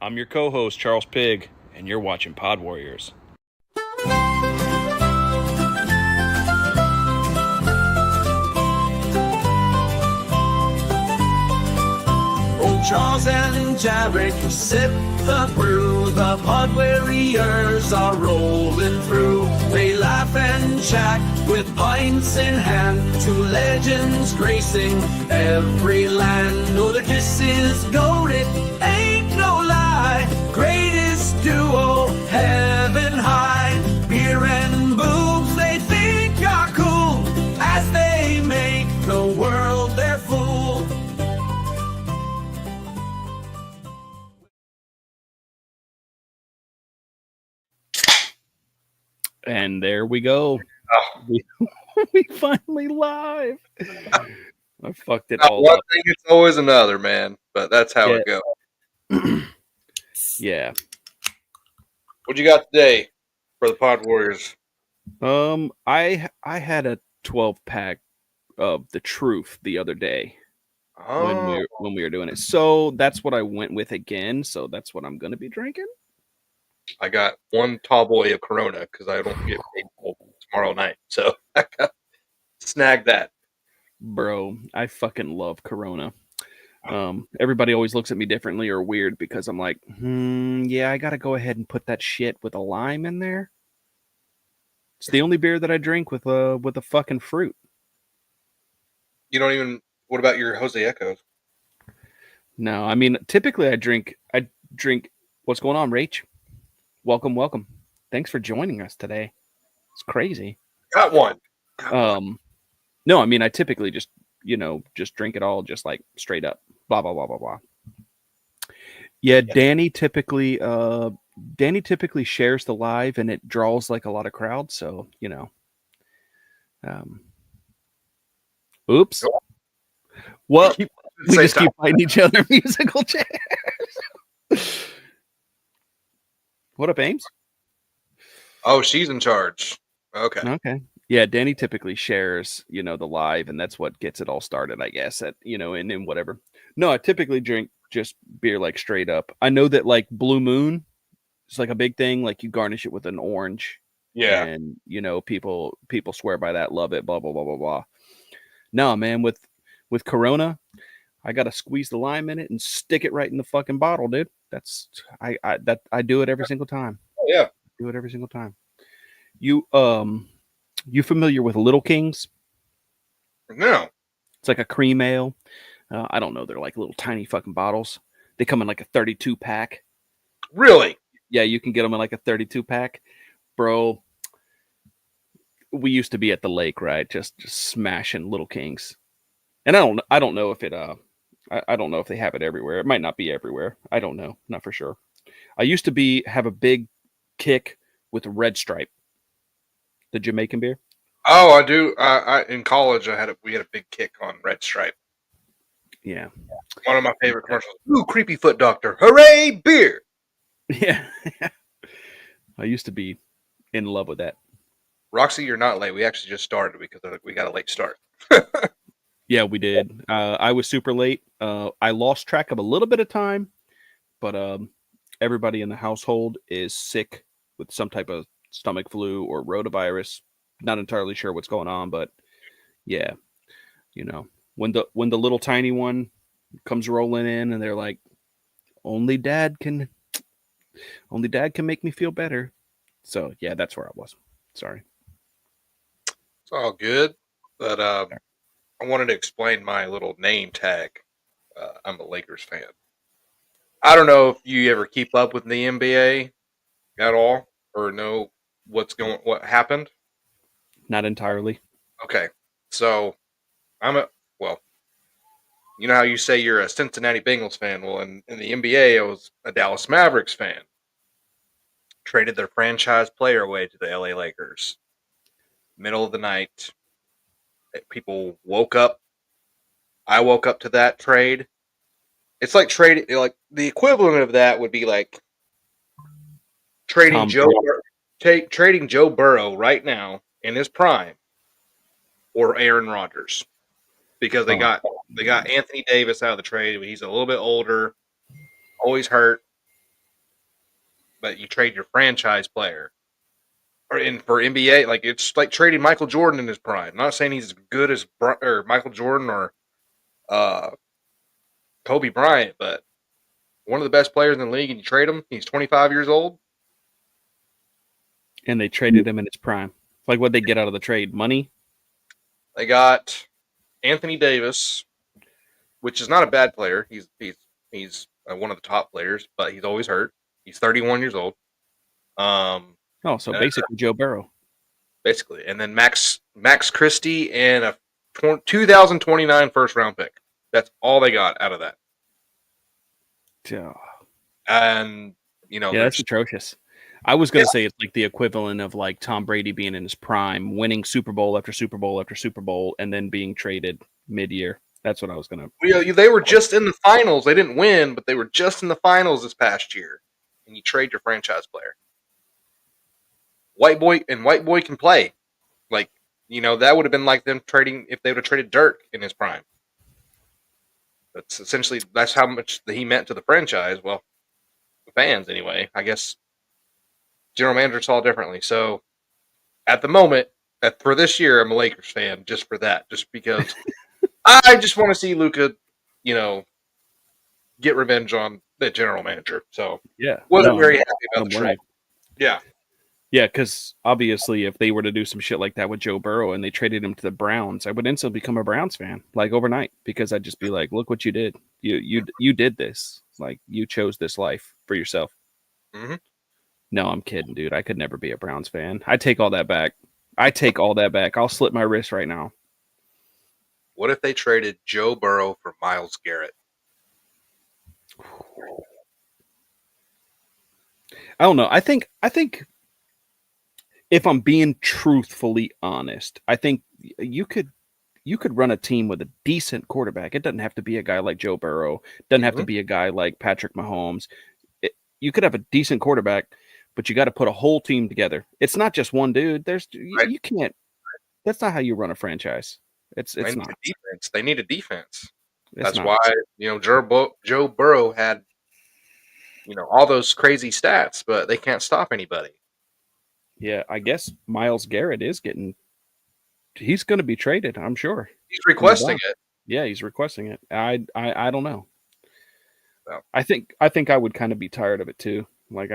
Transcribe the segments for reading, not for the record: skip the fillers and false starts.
I'm your co-host, Charles Pigg, and you're watching Pod Warriors. Old Charles and Jarek sip the brew. The Pod Warriors are rolling through. They laugh and chat with pints in hand. Two legends gracing every land. No, the kiss is goated, ain't no lie. Greatest duo, heaven high. Beer and boobs they think are cool as they make the world their fool. And there we go. We finally live. I fucked it all One up. thing, it's always another, man. But that's how it goes. Yeah. What you got today for the Pod Warriors? I had a 12-pack of the Truth the other day when we were doing it. So that's what I went with again. So that's what I'm gonna be drinking. I got one tall boy of Corona because I don't get paid till tomorrow night. So I got snag that. Bro, I fucking love Corona. Everybody always looks at me differently or weird because I'm like, yeah, I gotta go ahead and put that shit with a lime in there. It's the only beer that I drink with a fucking fruit. You don't even. What about your Jose Echoes? No, I mean typically I drink. What's going on, Rach? Welcome. Thanks for joining us today. It's crazy. Got one. No, I mean I typically just drink it all just like straight up. Blah blah blah blah blah. Yeah, Danny typically shares the live and it draws like a lot of crowds, so oops. Well, we just keep fighting each other musical chairs. What up, Ames? Oh, she's in charge. Okay. Yeah, Danny typically shares, the live, and that's what gets it all started, I guess, and whatever. No, I typically drink just beer like straight up. I know that like Blue Moon is like a big thing, like you garnish it with an orange. Yeah. And people swear by that, love it, blah blah blah blah blah. No, man, with Corona, I gotta squeeze the lime in it and stick it right in the fucking bottle, dude. That's I do it every single time. Oh, yeah. Do it every single time. You familiar with Little Kings? No. It's like a cream ale. I don't know. They're like little tiny fucking bottles. They come in like a 32 pack. Really? Yeah, you can get them in like a 32 pack, bro. We used to be at the lake, right? Just smashing Little Kings. And I don't know if it I don't know if they have it everywhere. It might not be everywhere. I don't know, not for sure. I used to have a big kick with Red Stripe, the Jamaican beer. Oh, I do. In college, we had a big kick on Red Stripe. Yeah. One of my favorite commercials. Ooh, creepy foot doctor. Hooray, beer. Yeah. I used to be in love with that. Roxy, you're not late. We actually just started because we got a late start. Yeah, we did. I was super late. I lost track of a little bit of time, but everybody in the household is sick with some type of stomach flu or rotavirus. Not entirely sure what's going on, but yeah, when the little tiny one comes rolling in and they're like, only dad can make me feel better. So yeah, that's where I was. Sorry. It's all good, but I wanted to explain my little name tag. I'm a Lakers fan. I don't know if you ever keep up with the NBA at all or know what happened. Not entirely. Okay, so you know how you say you're a Cincinnati Bengals fan? Well, in the NBA, I was a Dallas Mavericks fan. Traded their franchise player away to the LA Lakers. Middle of the night, people woke up. I woke up to that trade. It's like trading, like the equivalent of that would be like trading trading Joe Burrow right now in his prime, or Aaron Rodgers, because they got Anthony Davis out of the trade. He's a little bit older, always hurt. but you trade your franchise player. Or for NBA, like it's like trading Michael Jordan in his prime. I'm not saying he's as good as or Michael Jordan or uh, Kobe Bryant, but one of the best players in the league, and you trade him. He's 25 years old. And they traded him in his prime. Like, what they get out of the trade? Money? They got Anthony Davis, which is not a bad player. He's one of the top players, but he's always hurt. He's 31 years old. Oh, so basically Joe Burrow. Basically, and then Max Christie and a 2029 first round pick. That's all they got out of that. Yeah, And that's atrocious. I was going to say it's like the equivalent of like Tom Brady being in his prime, winning Super Bowl after Super Bowl after Super Bowl, and then being traded mid-year. That's what I was going to. They were just in the finals. They didn't win, but they were just in the finals this past year. And you trade your franchise player. White boy can play. Like, that would have been like them trading if they would have traded Dirk in his prime. That's how much he meant to the franchise. Well, the fans anyway. I guess general manager saw it differently. So at the moment, for this year, I'm a Lakers fan just for that, just because I just want to see Luka, get revenge on the general manager. So Yeah, wasn't very happy about the trade. Yeah. Yeah, because obviously, if they were to do some shit like that with Joe Burrow and they traded him to the Browns, I would instantly become a Browns fan, like overnight, because I'd just be like, "Look what you did! You did this! Like you chose this life for yourself." Mm-hmm. No, I'm kidding, dude. I could never be a Browns fan. I take all that back. I take all that back. I'll slit my wrist right now. What if they traded Joe Burrow for Myles Garrett? I don't know. I think if I'm being truthfully honest, I think you could run a team with a decent quarterback. It doesn't have to be a guy like Joe Burrow. It doesn't have to be a guy like Patrick Mahomes. You could have a decent quarterback, but you got to put a whole team together. It's not just one dude. You can't. That's not how you run a franchise. It's They need not. a defense. They need a defense. It's That's not. why Joe Burrow had all those crazy stats, but they can't stop anybody. Yeah, I guess Myles Garrett is getting. He's going to be traded. I'm sure. He's requesting it. Yeah, he's requesting it. I don't know. Well, I think I would kind of be tired of it too. Like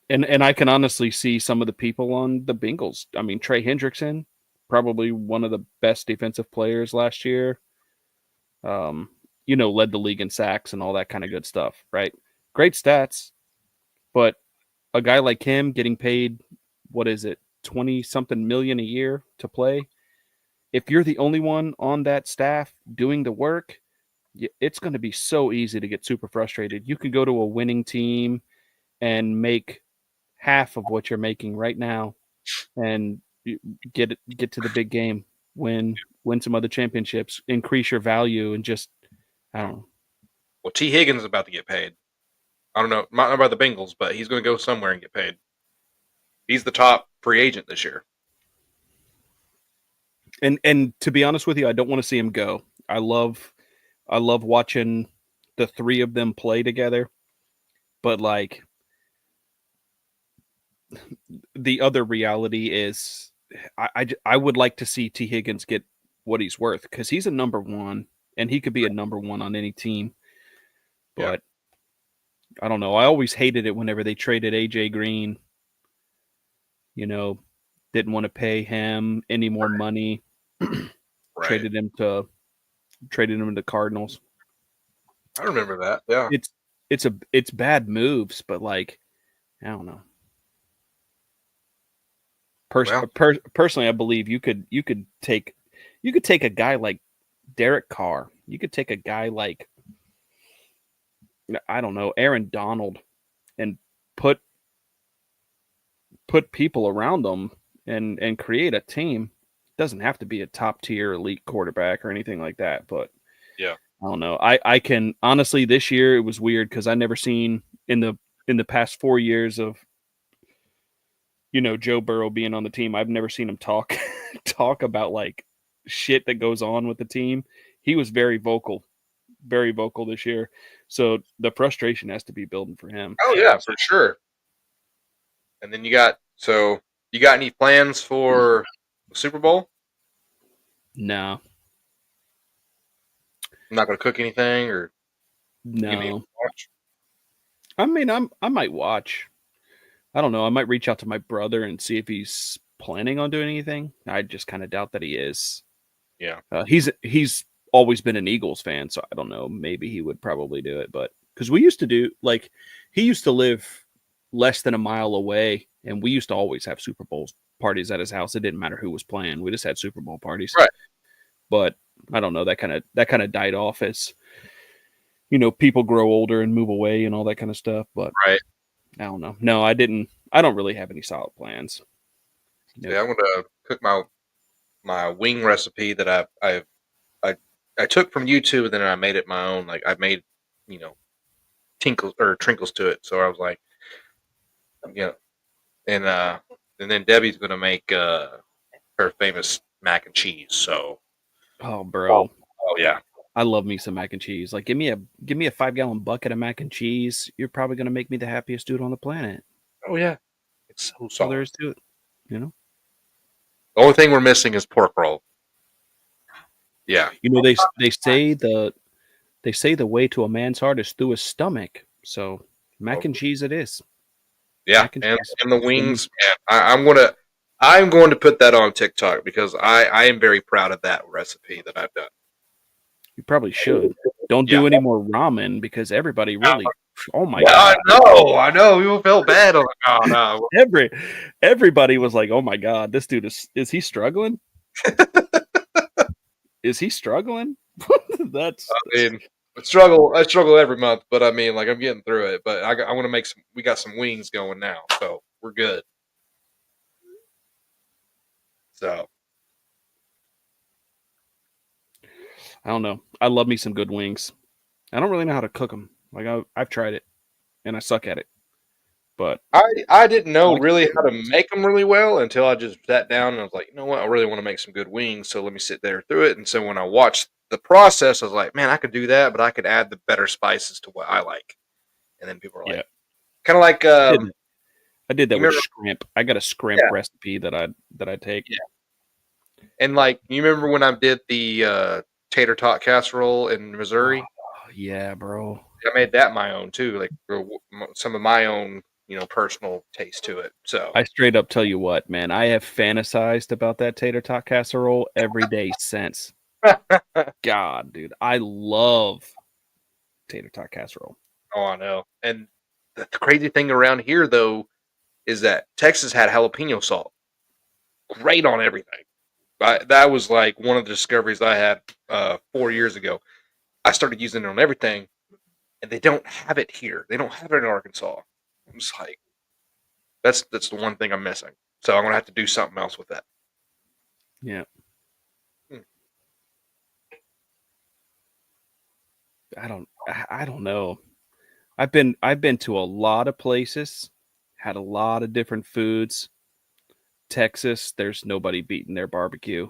and I can honestly see some of the people on the Bengals. I mean, Trey Hendrickson, probably one of the best defensive players last year. Led the league in sacks and all that kind of good stuff, right? Great stats, but a guy like him getting paid, what is it, 20 something million a year to play? If you're the only one on that staff doing the work, it's going to be so easy to get super frustrated. You could go to a winning team and make half of what you're making right now and get to the big game, win some other championships, increase your value, and just I don't know. Well, T. Higgins is about to get paid. I don't know, not about the Bengals, but he's going to go somewhere and get paid. He's the top free agent this year. And to be honest with you, I don't want to see him go. I love watching the three of them play together, but like the other reality is I would like to see T. Higgins get what he's worth because he's a number one and he could be a number one on any team. But yeah. I don't know. I always hated it whenever they traded AJ Green. Didn't want to pay him any more money. Traded him to the Cardinals. I remember that. Yeah. It's bad moves, but like I don't know. Personally, I believe you could take a guy like Derek Carr. You could take a guy like I don't know Aaron Donald, and put people around them and create a team. Doesn't have to be a top tier elite quarterback or anything like that, but yeah, I don't know. I can honestly this year it was weird because I never seen in the past 4 years of Joe Burrow being on the team, I've never seen him talk about like shit that goes on with the team. He was very vocal very vocal this year. So the frustration has to be building for him. Oh yeah, for sure. And then you got any plans for the Super Bowl? No, I'm not going to cook anything or give me a no. watch. I mean, I might watch. I don't know. I might reach out to my brother and see if he's planning on doing anything. I just kind of doubt that he is. Yeah. He's always been an Eagles fan, so I don't know. Maybe he would probably do it, but because we used to do like he used to live less than a mile away, and we used to always have Super Bowl parties at his house. It didn't matter who was playing; we just had Super Bowl parties. Right. But I don't know. That kind of died off as people grow older and move away and all that kind of stuff. But Right. I don't know. No, I didn't. I don't really have any solid plans. Nope. Yeah, I'm going to cook my wing recipe that I took from YouTube and then I made it my own. Like I made, you know, tinkles or trinkles to it. So I was like, and and then Debbie's gonna make her famous mac and cheese. So Oh, bro. oh yeah, I love me some mac and cheese. Like, give me a 5-gallon bucket of mac and cheese. You're probably gonna make me the happiest dude on the planet. oh yeah, it's so That's all there solid. is to it. You know. The only thing we're missing is pork roll. Yeah, They say the way to a man's heart is through his stomach. So mac and cheese it is. yeah, Mac and and cheese. the wings. Man, I'm going to put that on TikTok because I am very proud of that recipe that I've done. You probably should. Don't Yeah. do any more ramen because everybody really. Oh my I god! I know. People felt bad. I'm like, oh no. Everybody was like, "Oh my god, this dude is he struggling? Is he struggling?" That's I mean, I struggle every month, but I mean, like I'm getting through it. But I want to make some. We got some wings going now, so we're good. So I don't know. I love me some good wings. I don't really know how to cook them. Like I've tried it and I suck at it. But I didn't I know like really how to wings. make them really well until I just sat down and I was like, you know what, I really want to make some good wings, so let me sit there through it. And so when I watched the process, I was like, man, I could do that, but I could add the better spices to what I like. And then people were Yeah, like, kind of like, I did that. I did you that with remember, scrimp. I got a scrimp yeah, recipe that I take. yeah, and like you remember when I did the tater tot casserole in Oh, Missouri? yeah, bro. I made that my own too, like some of my own, personal taste to it. So I straight up tell you what, man. I have fantasized about that tater tot casserole every day since. oh, God, dude, I love tater tot casserole. I know. And the crazy thing around here though is that Texas had jalapeno salt, great on everything. That was like one of the discoveries I had 4 years ago. I started using it on everything, and they don't have it here. They don't have it in Arkansas. I'm just like, that's the one thing I'm missing. So I'm gonna have to do something else with that. Yeah, Hmm. I don't know. I've been to a lot of places, had a lot of different foods. Texas, there's nobody beating their barbecue.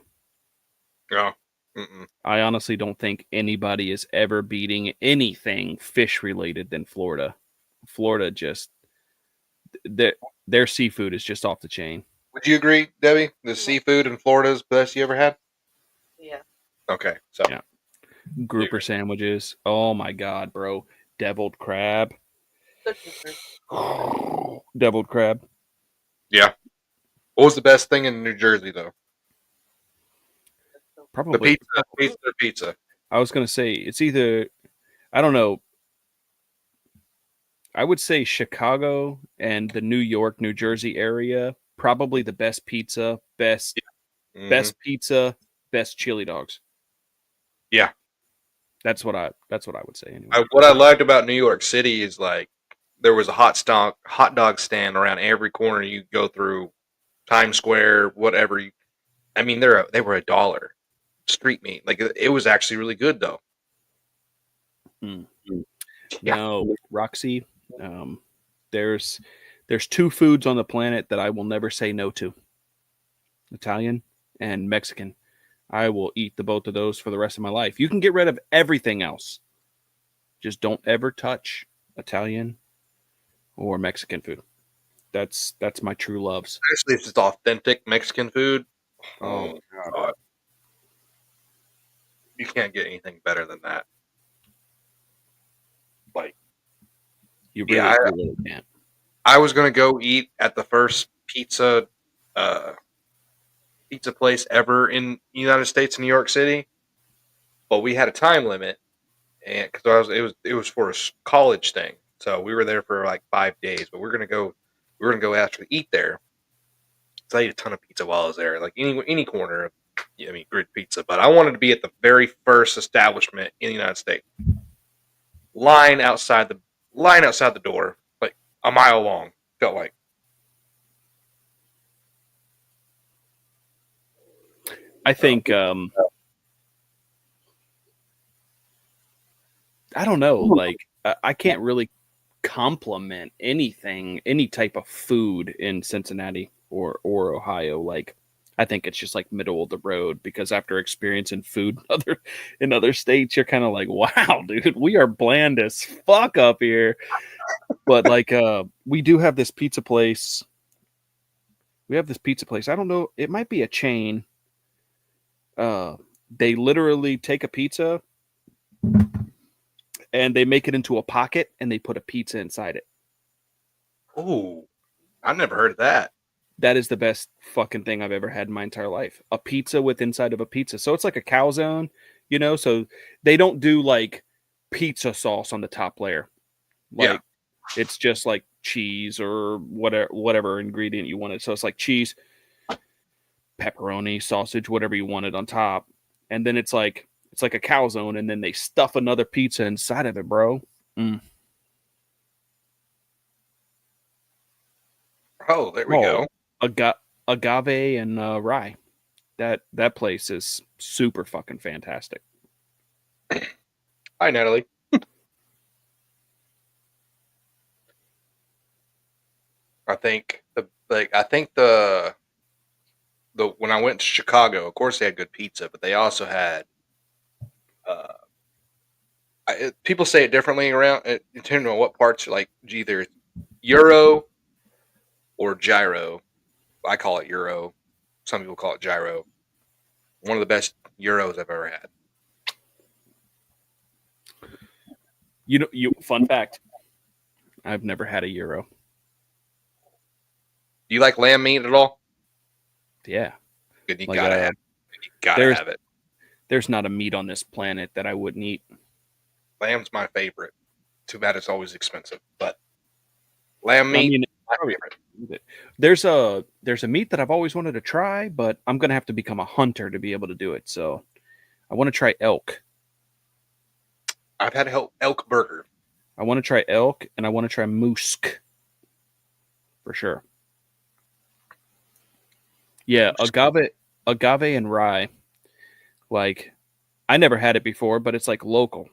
No, mm-mm. I honestly don't think anybody is ever beating anything fish related than Florida. Florida just their their seafood is just off the chain. Would you agree, Debbie? The seafood in Florida is the best you ever had. Yeah. Okay, so Yeah. we Grouper agree. sandwiches. Oh my god, bro. Deviled crab. Good difference. Deviled crab. Yeah. What was the best thing in New Jersey though? The Probably. pizza. I was gonna say it's either I don't know. I would say Chicago and the New York, New Jersey area. Probably the best pizza, best Hmm. best pizza, best chili dogs. Yeah. That's what I would say anyway. What I liked about New York City is like there was a hot dog stand around every corner you go through, Times Square, whatever. I mean, they were $1 street meat. Like it was actually really good though. Hmm. Yeah. No, Roxy. Um, there's two foods on the planet that I will never say no to: Italian and Mexican. I will eat the both of those for the rest of my life. You can get rid of everything else. Just don't ever touch Italian or Mexican food. That's my true loves. Especially if it's authentic Mexican food. Oh Oh, God, God. You can't get anything better than that. Like, you yeah, really can't. I was gonna go eat at the first uh, pizza place ever in the United States in New York City, but we had a time limit, and because it was for a college thing, so we were there for like 5 days. But we're gonna go actually eat there. So I ate a ton of pizza while I was there, like any corner of, I mean, good pizza. But I wanted to be at the very first establishment in the United States. Line outside the line outside the door, like a mile long. Felt like. I think I don't know. Like I can't really compliment anything, any type of food in Cincinnati or Ohio. Like I think it's just like middle of the road because after experiencing food in other states, you're kind of like, wow, dude, we are bland as fuck up here. But like we do have this pizza place. We have this pizza place. I don't know, it might be a chain. Uh they literally take a pizza and they make it into a pocket and they put a pizza inside it. Oh, I never heard of that. That is the best fucking thing I've ever had in my entire life. A pizza with inside of a pizza. So it's like a calzone, you know? So they don't do like pizza sauce on the top layer. Yeah. Like it's just like cheese or whatever ingredient you wanted. So it's like cheese, pepperoni, sausage, whatever you wanted on top. And then it's like a calzone and then they stuff another pizza inside of it, bro. Mm. Oh, there we Oh, go. agave and rye. That place is super fucking fantastic. Hi, Natalie. I think the when I went to Chicago, of course they had good pizza, but they also had uh, people say it differently around depending on what parts, like either Euro or gyro. I call it Euro. Some people call it gyro. One of the best Euros I've ever had. You fun fact, I've never had a gyro. Do you like lamb meat at all? Yeah. Good, you Like gotta have it. You gotta there's have it. there's not a meat on this planet that I wouldn't eat. Lamb's my favorite. Too bad it's always expensive, but lamb I meat, mean, my probably favorite. eat it. There's a meat that I've always wanted to try, but I'm gonna have to become a hunter to be able to do it. So I want to try elk. I've had elk burger. I want to try elk and I want to try moose for sure. Yeah, agave and rye. Like I never had it before, but it's like local.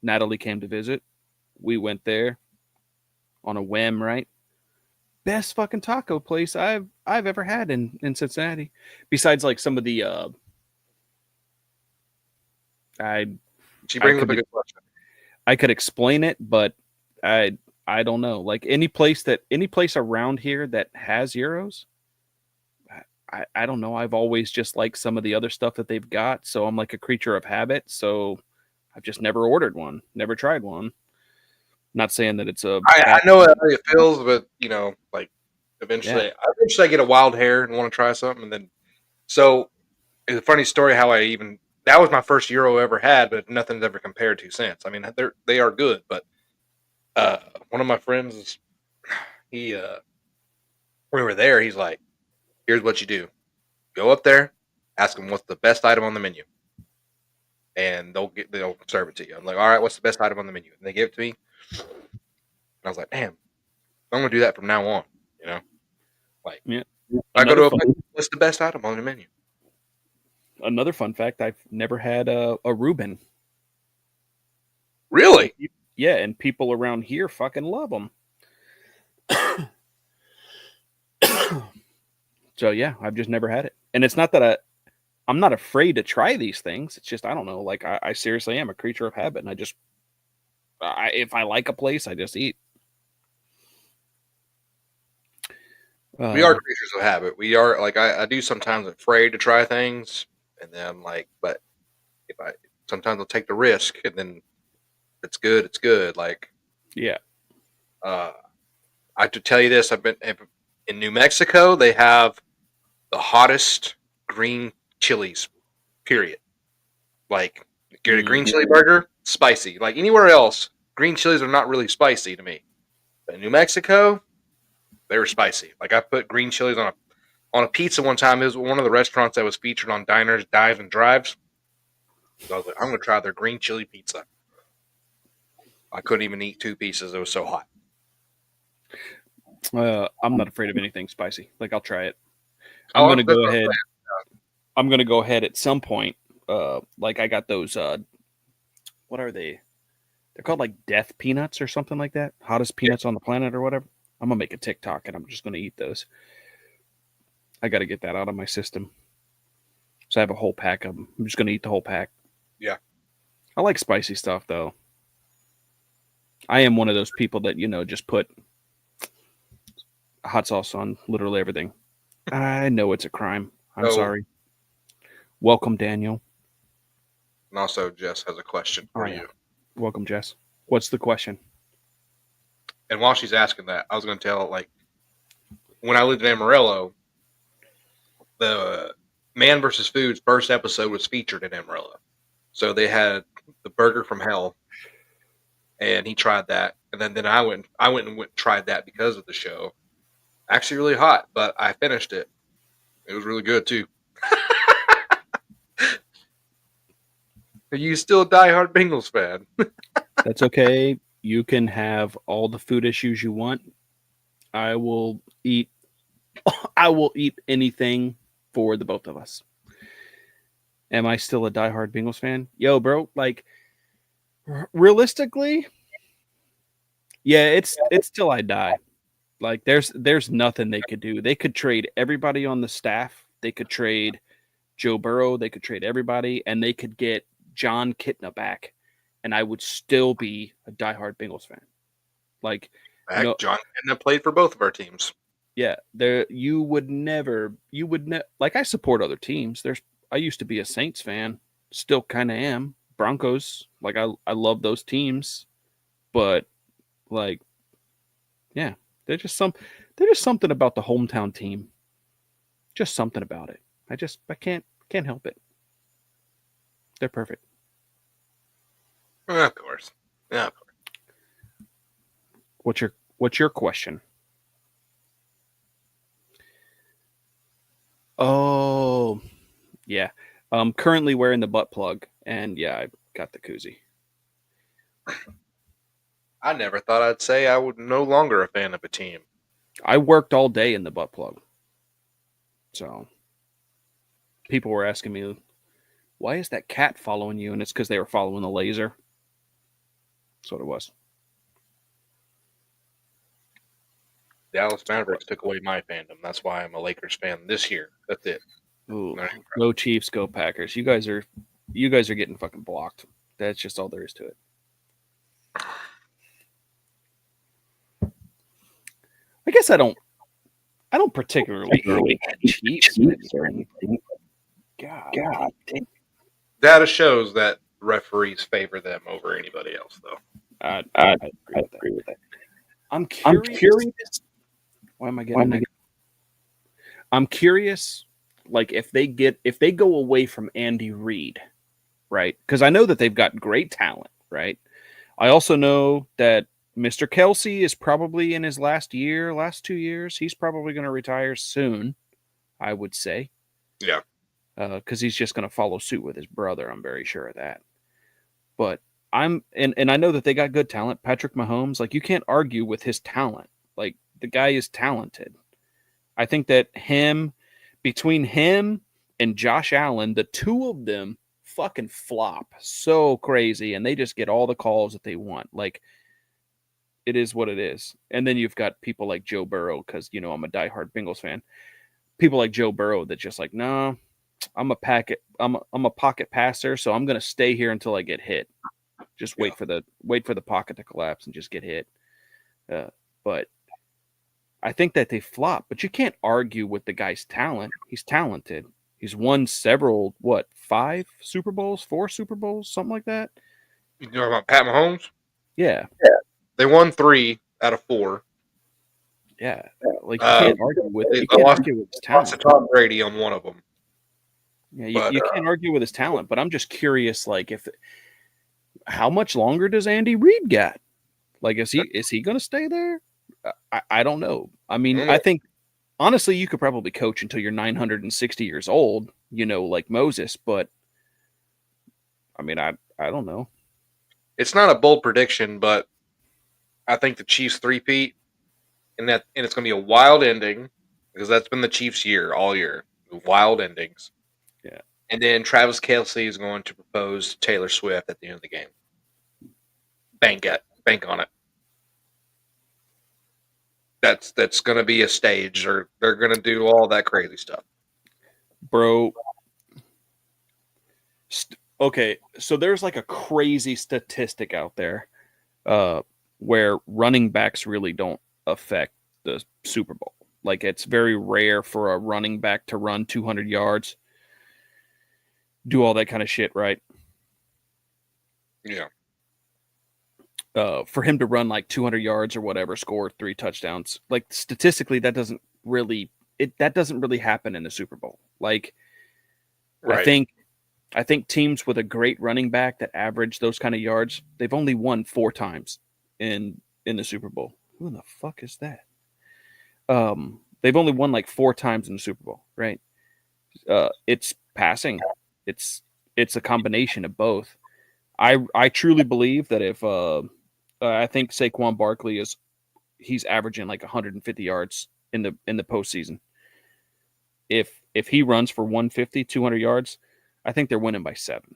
Natalie came to visit. We went there on a whim, right? Best fucking taco place I've ever had in Cincinnati. Besides like some of the I She I brings up could a good question. I could explain it, but I don't know. Like any place around here that has euros, I don't know. I've always just liked some of the other stuff that they've got, so I'm like a creature of habit. So I've just never ordered one, never tried one. Not saying that it's a I bad know how thing. it feels, but like Yeah. eventually I get a wild hair and want to try something, and then so it's a funny story how I even that was my first Euro I ever had, but nothing's ever compared to since. I mean, they are good, but uh, one of my friends, he when we were there, he's like, "Here's what you do: go up there, ask them what's the best item on the menu, and they'll serve it to you." I'm like, "All right, what's the best item on the menu?" And they give it to me, and I was like, "Damn, I'm gonna do that from now on." You know, like Yeah. I go Another to a fun place, what's the best item on the menu? another fun fact, I've never had a Reuben. And Really? yeah, and people around here fucking love them. So yeah, I've just never had it. And it's not that I'm not afraid to try these things. It's just I don't know. Like I seriously am a creature of habit, and I just If I like a place, I just eat. We are creatures of habit. We are like I do sometimes afraid to try things, and then I'm like, but if I sometimes I'll take the risk, and then if it's good, it's good. Like yeah. I have to tell you this: I've been in New Mexico. They have the hottest green chilies. Period. Like get a green chili burger, spicy. Like anywhere else, green chilies are not really spicy to me. But in New Mexico, they were spicy. Like I put green chilies on a pizza one time. It was one of the restaurants that was featured on Diners, Dives, and Drives. So I was like, I'm gonna try their green chili pizza. I couldn't even eat 2 pieces. It was so hot. I'm not afraid of anything spicy. Like I'll try it. I'm Oh, gonna that's go what I'm ahead. saying. I'm gonna go ahead at some point. Like I got those. What are they? They're called like death peanuts or something like that. Hottest peanuts on the planet or whatever. I'm gonna make a TikTok and I'm just gonna eat those. I got to get that out of my system. So I have a whole pack of them. I'm just gonna eat the whole pack. Yeah. I like spicy stuff though. I am one of those people that just put hot sauce on literally everything. I know it's a crime. I'm So, sorry. Welcome, Daniel. and also, Jess has a question for Oh, yeah. you. Welcome, Jess. What's the question? And while she's asking that, I was going to tell, like, when I lived in Amarillo, the Man vs. Food's first episode was featured in Amarillo. So they had the burger from hell, and he tried that, and then I went and tried that because of the show. Actually, really hot, but I finished it. It was really good too. Are you still a diehard Bengals fan? That's okay. You can have all the food issues you want. I will eat. I will eat anything for the both of us. Am I still a diehard Bengals fan? Yo, bro. Like, realistically, yeah, it's till I die. Like, there's nothing they could do. They could trade everybody on the staff. They could trade Joe Burrow. They could trade everybody, and they could get John Kitna back, and I would still be a diehard Bengals fan. Like, Back, John Kenneth played for both of our teams. yeah, you would like I support other teams. I used to be a Saints fan, still kind of am. Broncos, like I love those teams, but like yeah, they're just something about the hometown team. Just something about it. I can't help it. They're perfect. Of course. Yeah, of course. What's your question? Oh, yeah. I'm currently wearing the butt plug, and yeah, I got the koozie. I never thought I'd say I was no longer a fan of a team. I worked all day in the butt plug. So people were asking me, why is that cat following you? And it's because they were following the laser. That's what it was. Dallas Mavericks took away my fandom. That's why I'm a Lakers fan this year. That's it. Ooh, go Chiefs, go Packers. You guys are getting fucking blocked. That's just all there is to it. I guess I don't particularly hate Chiefs or anything. God. Data shows that referees favor them over anybody else, though. I agree with that. I'm curious. Why am I getting? I'm curious, like if they go away from Andy Reid, right? Because I know that they've got great talent, right? I also know that Mr. Kelsey is probably in his last 2 years. He's probably going to retire soon, I would say. Yeah. Because he's just going to follow suit with his brother. I'm very sure of that. But and I know that they got good talent. Patrick Mahomes, like you can't argue with his talent. Like the guy is talented. I think that between him and Josh Allen, the two of them fucking flop so crazy, and they just get all the calls that they want. Like it is what it is. And then you've got people like Joe Burrow, because I'm a diehard Bengals fan. People like Joe Burrow that just like, no, I'm a pocket passer, so I'm gonna stay here until I get hit. Just Yeah. wait for the pocket to collapse and just get hit. But I think that they flop. But you can't argue with the guy's talent. He's talented. He's won several, 5 Super Bowls, 4 Super Bowls, something like that. You know about Pat Mahomes? Yeah, They won 3 out of 4. yeah. Like Uh, you can't argue with his lost to talent. Tom Brady on one of them. Yeah, But you can't argue with his talent. But I'm just curious, like, if how much longer does Andy Reid get? Like, is he going to stay there? I don't know. I mean, I think honestly, you could probably coach until you're 960 years old, like Moses. But I mean, I don't know. it's not a bold prediction, but I think the Chiefs three-peat, and it's going to be a wild ending because that's been the Chiefs' year all year, wild endings. Yeah. And then Travis Kelce is going to propose to Taylor Swift at the end of the game. Bank on it. That's going to be a stage, or they're going to do all that crazy stuff. Bro. Okay, so there's like a crazy statistic out there where running backs really don't affect the Super Bowl. Like, it's very rare for a running back to run 200 yards, do all that kind of shit, right? Yeah. For him to run like 200 yards or whatever, score 3 touchdowns, like statistically, that doesn't really happen in the Super Bowl. Like, Right. I think teams with a great running back that average those kind of yards, they've only won 4 times in the Super Bowl. Who in the fuck is that? They've only won like 4 times in the Super Bowl, right? It's passing. It's a combination of both. I truly believe that if I think Saquon Barkley he's averaging like 150 yards in the postseason. If he runs for 150, 200 yards, I think they're winning by 7.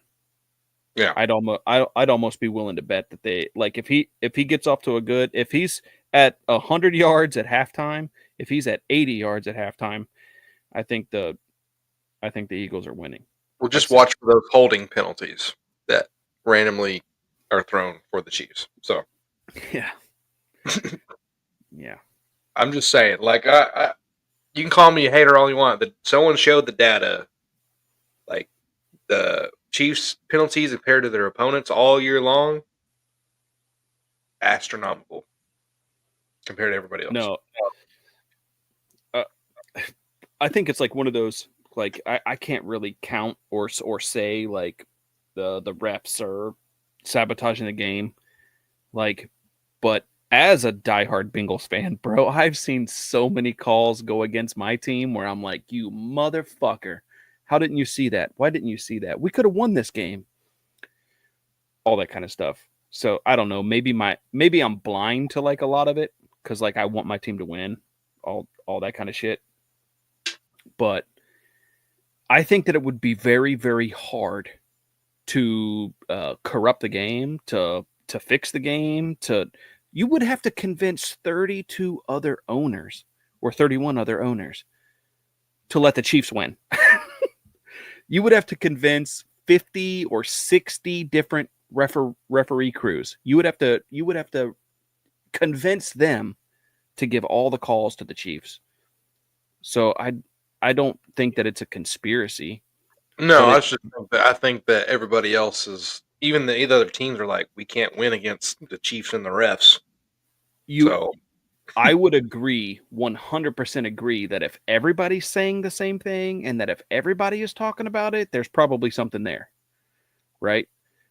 Yeah. I'd almost be willing to bet that they, like, if he gets off to if he's at 100 yards at halftime, if he's at 80 yards at halftime, I think the Eagles are winning. We'll just watch for those holding penalties that randomly are thrown for the Chiefs. So Yeah. Yeah. I'm just saying, like, you can call me a hater all you want, but someone showed the data, like the Chiefs penalties compared to their opponents all year long, astronomical compared to everybody else. No. I think it's like one of those, like, I can't really count or say like the refs are sabotaging the game, like, but as a diehard Bengals fan, bro, I've seen so many calls go against my team where I'm like, you motherfucker, how didn't you see that? Why didn't you see that? We could have won this game. All that kind of stuff. So I don't know. Maybe I'm blind to like a lot of it because like I want my team to win, all that kind of shit. But I think that it would be very, very hard to corrupt the game, to fix the game. You would have to convince 32 other owners or 31 other owners to let the Chiefs win. You would have to convince 50 or 60 different referee crews. You would have to convince them to give all the calls to the Chiefs. So I don't think that it's a conspiracy. No, I think that everybody else is, even the other teams are like, we can't win against the Chiefs and the refs. I would agree, 100% agree, that if everybody's saying the same thing and that if everybody is talking about it, there's probably something there, right?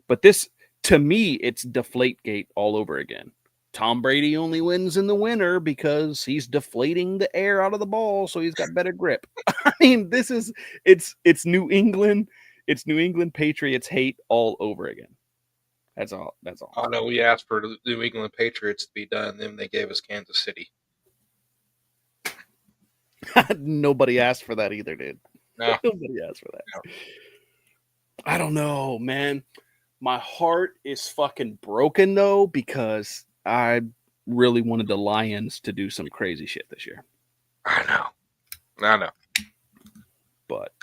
But this, to me, it's Deflategate all over again. Tom Brady only wins in the winter because he's deflating the air out of the ball, so he's got better grip. I mean, it's New England, Patriots hate all over again. That's all. I know we asked for the New England Patriots to be done, then they gave us Kansas City. Nobody asked for that either, dude. No. Nobody asked for that. No. I don't know, man. My heart is fucking broken though because I really wanted the Lions to do some crazy shit this year. I know. But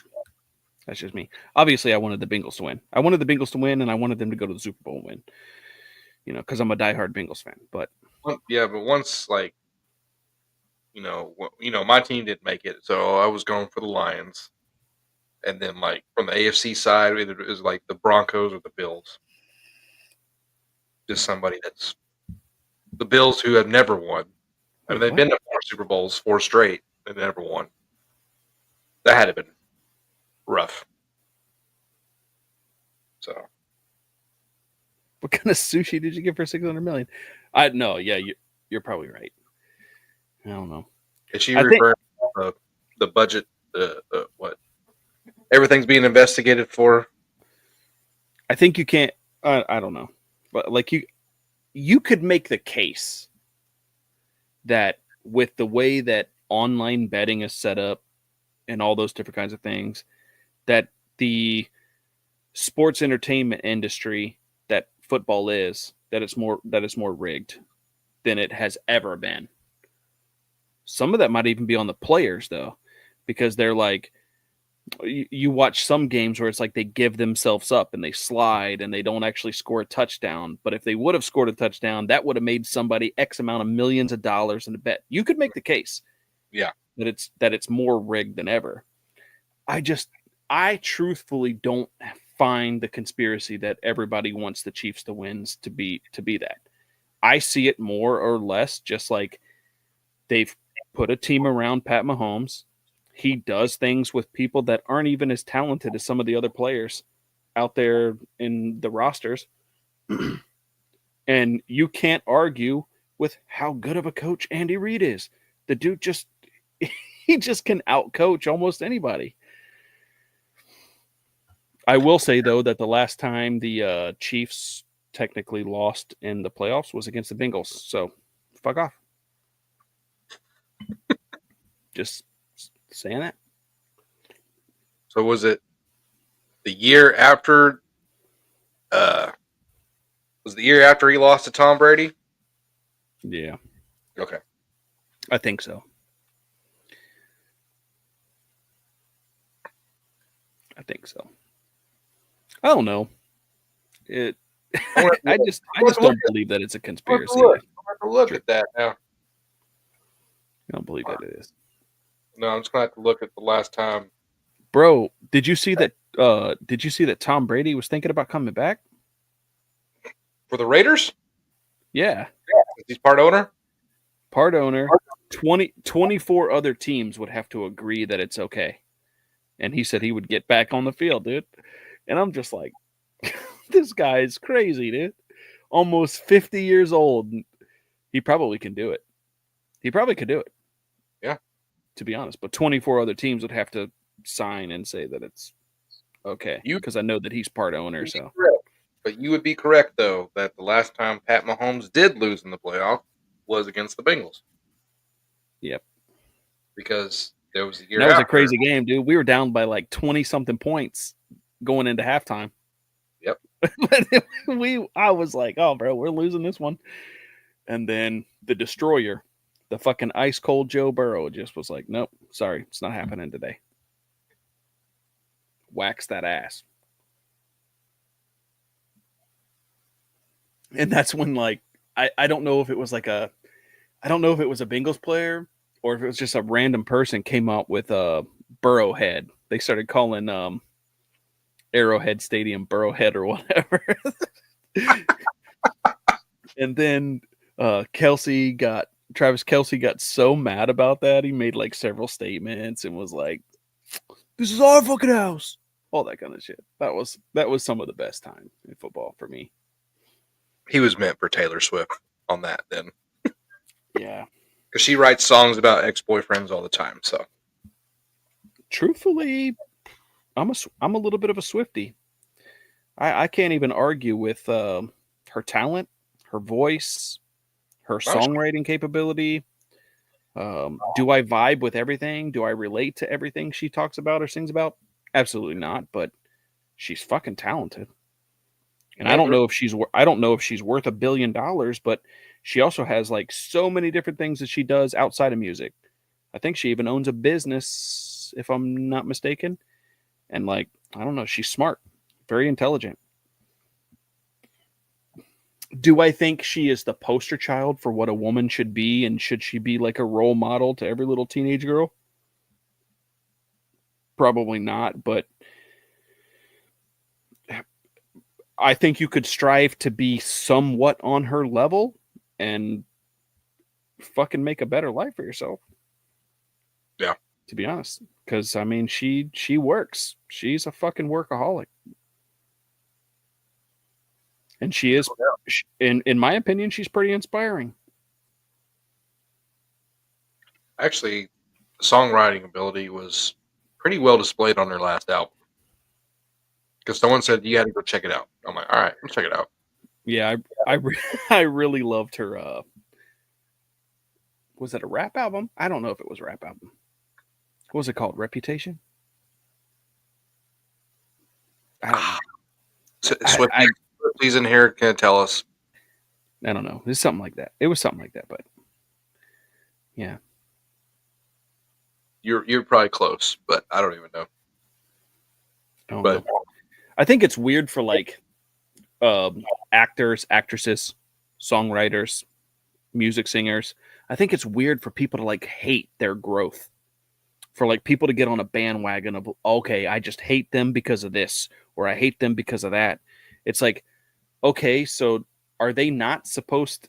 That's just me. Obviously, I wanted the Bengals to win. I wanted the Bengals to win, and I wanted them to go to the Super Bowl and win. Because I'm a diehard Bengals fan. But Yeah, but once like my team didn't make it, so I was going for the Lions. And then like from the AFC side, it was like the Broncos or the Bills. Just somebody that's the Bills who have never won. I mean, wait, they've what? been to 4 Super Bowls, 4 straight, and never won. That had to been rough. So What kind of sushi did you get for $600 million? I no, yeah, you're probably right. I don't know. is she I think referring to the budget? What everything's being investigated for? I think you can't. I don't know, but like you could make the case that with the way that online betting is set up and all those different kinds of things, that the sports entertainment industry that football is, that it's more rigged than it has ever been. Some of that might even be on the players though, because they're like, you watch some games where it's like they give themselves up and they slide and they don't actually score a touchdown. But if they would have scored a touchdown, that would have made somebody X amount of millions of dollars in a bet. You could make the case, Yeah, that it's more rigged than ever. I truthfully don't find the conspiracy that everybody wants the Chiefs to win to be that. I see it more or less just like they've put a team around Pat Mahomes. He does things with people that aren't even as talented as some of the other players out there in the rosters. And you can't argue with how good of a coach Andy Reid is. The dude he just can outcoach almost anybody. I will say though that the last time the Chiefs technically lost in the playoffs was against the Bengals. So fuck off. Just saying that. so was it the year after? Was the year after he lost to Tom Brady? Yeah, Okay. I think so. I don't know. It. I'm gonna I have just to look don't believe that it's a I'm gonna conspiracy. have to look Sure. at that now. I don't believe that it is. No, I'm just gonna have to look at the last time. Bro, did you see that? Did you see that Tom Brady was thinking about coming back? For the Raiders? Yeah, He's part owner? part owner. 24 other teams would have to agree that it's okay. And he said he would get back on the field, dude. And I'm just like, this guy is crazy, dude. Almost 50 years old. He probably can do it. He probably could do it. Yeah. To be honest. But 24 other teams would have to sign and say that it's okay. Because I know that he's part owner. So Correct. But you would be correct, though, that the last time Pat Mahomes did lose in the playoff was against the Bengals. Yep. Because there was a year That was after. a crazy game, dude. We were down by like 20 something points going into halftime. Yep. But I was like, oh, bro, we're losing this one. And then the destroyer, the fucking ice cold Joe Burrow, just was like, nope, sorry, it's not happening today. Wax that ass. And that's when, like, I don't know if it was like I don't know if it was a Bengals player or if it was just a random person came out with a Burrowhead. They started calling Arrowhead Stadium Burrowhead or whatever. And then Travis Kelsey got so mad about that. He made like several statements and was like, this is our fucking house. All that kind of shit. That was some of the best time in football for me. He was meant for Taylor Swift on that then. Yeah. Because she writes songs about ex-boyfriends all the time. So Truthfully, I'm a little bit of a Swiftie. I can't even argue with her talent, her voice, her songwriting capability. Do I vibe with everything? Do I relate to everything she talks about or sings about? Absolutely not. But she's fucking talented, and I don't know if she's worth $1 billion, but she also has like so many different things that she does outside of music. I think she even owns a business, if I'm not mistaken. And like, I don't know, she's smart, very intelligent. Do I think she is the poster child for what a woman should be, and should she be like a role model to every little teenage girl? Probably not, but I think you could strive to be somewhat on her level and fucking make a better life for yourself. Yeah. To be honest, because I mean, she works. She's a fucking workaholic, and she is. In my opinion, she's pretty inspiring. Actually, the songwriting ability was pretty well displayed on their last album. Because someone said you had to go check it out. I'm like, all right, let's check it out. Yeah, I really loved her. Was it a rap album? I don't know if it was a rap album. What was it called? Reputation? I don't know. Swifties in here can tell us. I don't know. It's something like that. It was something like that, but yeah. You're probably close, but I don't even know. I don't But know. I think it's weird for like actors, actresses, songwriters, music singers. I think it's weird for people to like hate their growth. For like people to get on a bandwagon of, okay, I just hate them because of this, or I hate them because of that. It's like, okay, so are they not supposed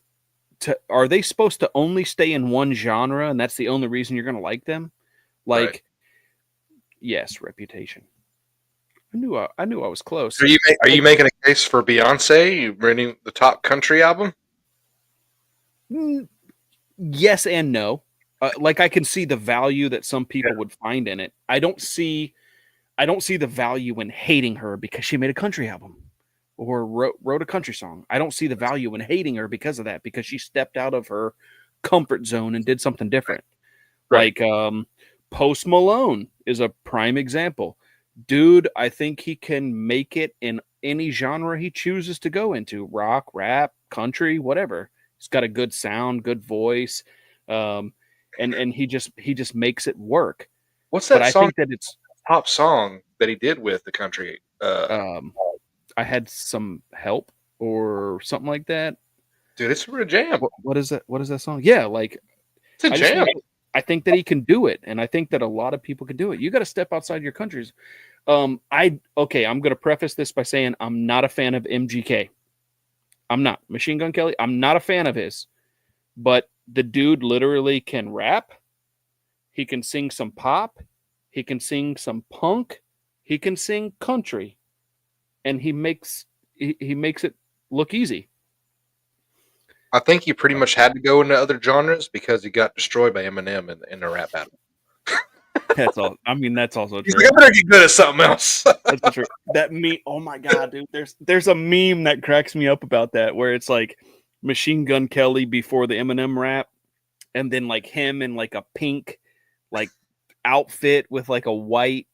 to, are they supposed to only stay in one genre and that's the only reason you're going to like them? Like, right. Yes, Reputation. I knew I was close. Are you making a case for Beyonce? You rating the top country album? Yes and no. Like I can see the value that some people would find in it. I don't see the value in hating her because she made a country album or wrote a country song. I don't see the value in hating her because of that, because she stepped out of her comfort zone and did something different. Right. Like Post Malone is a prime example. Dude, I think he can make it in any genre he chooses to go into: rock, rap, country, whatever. He's got a good sound, good voice, and he just makes it work. What's But that I song? think that it's Top song that he did with the country. I had some help or something like that. Dude, it's a jam. What is that? What is that song? Yeah, like It's a jam. I think that he can do it, and I think that a lot of people can do it. You got to step outside your countries. I'm going to preface this by saying I'm not a fan of MGK. I'm not. Machine Gun Kelly, I'm not a fan of his. But the dude literally can rap. He can sing some pop. He can sing some punk. He can sing country. And he makes it look easy. I think he pretty much had to go into other genres because he got destroyed by Eminem in the rap battle. That's all. I mean, that's also He's true. like, I better get good at something else. That's true. That meme. Oh my god, dude! There's a meme that cracks me up about that, where it's like Machine Gun Kelly before the Eminem rap, and then like him in like a pink like outfit with like a white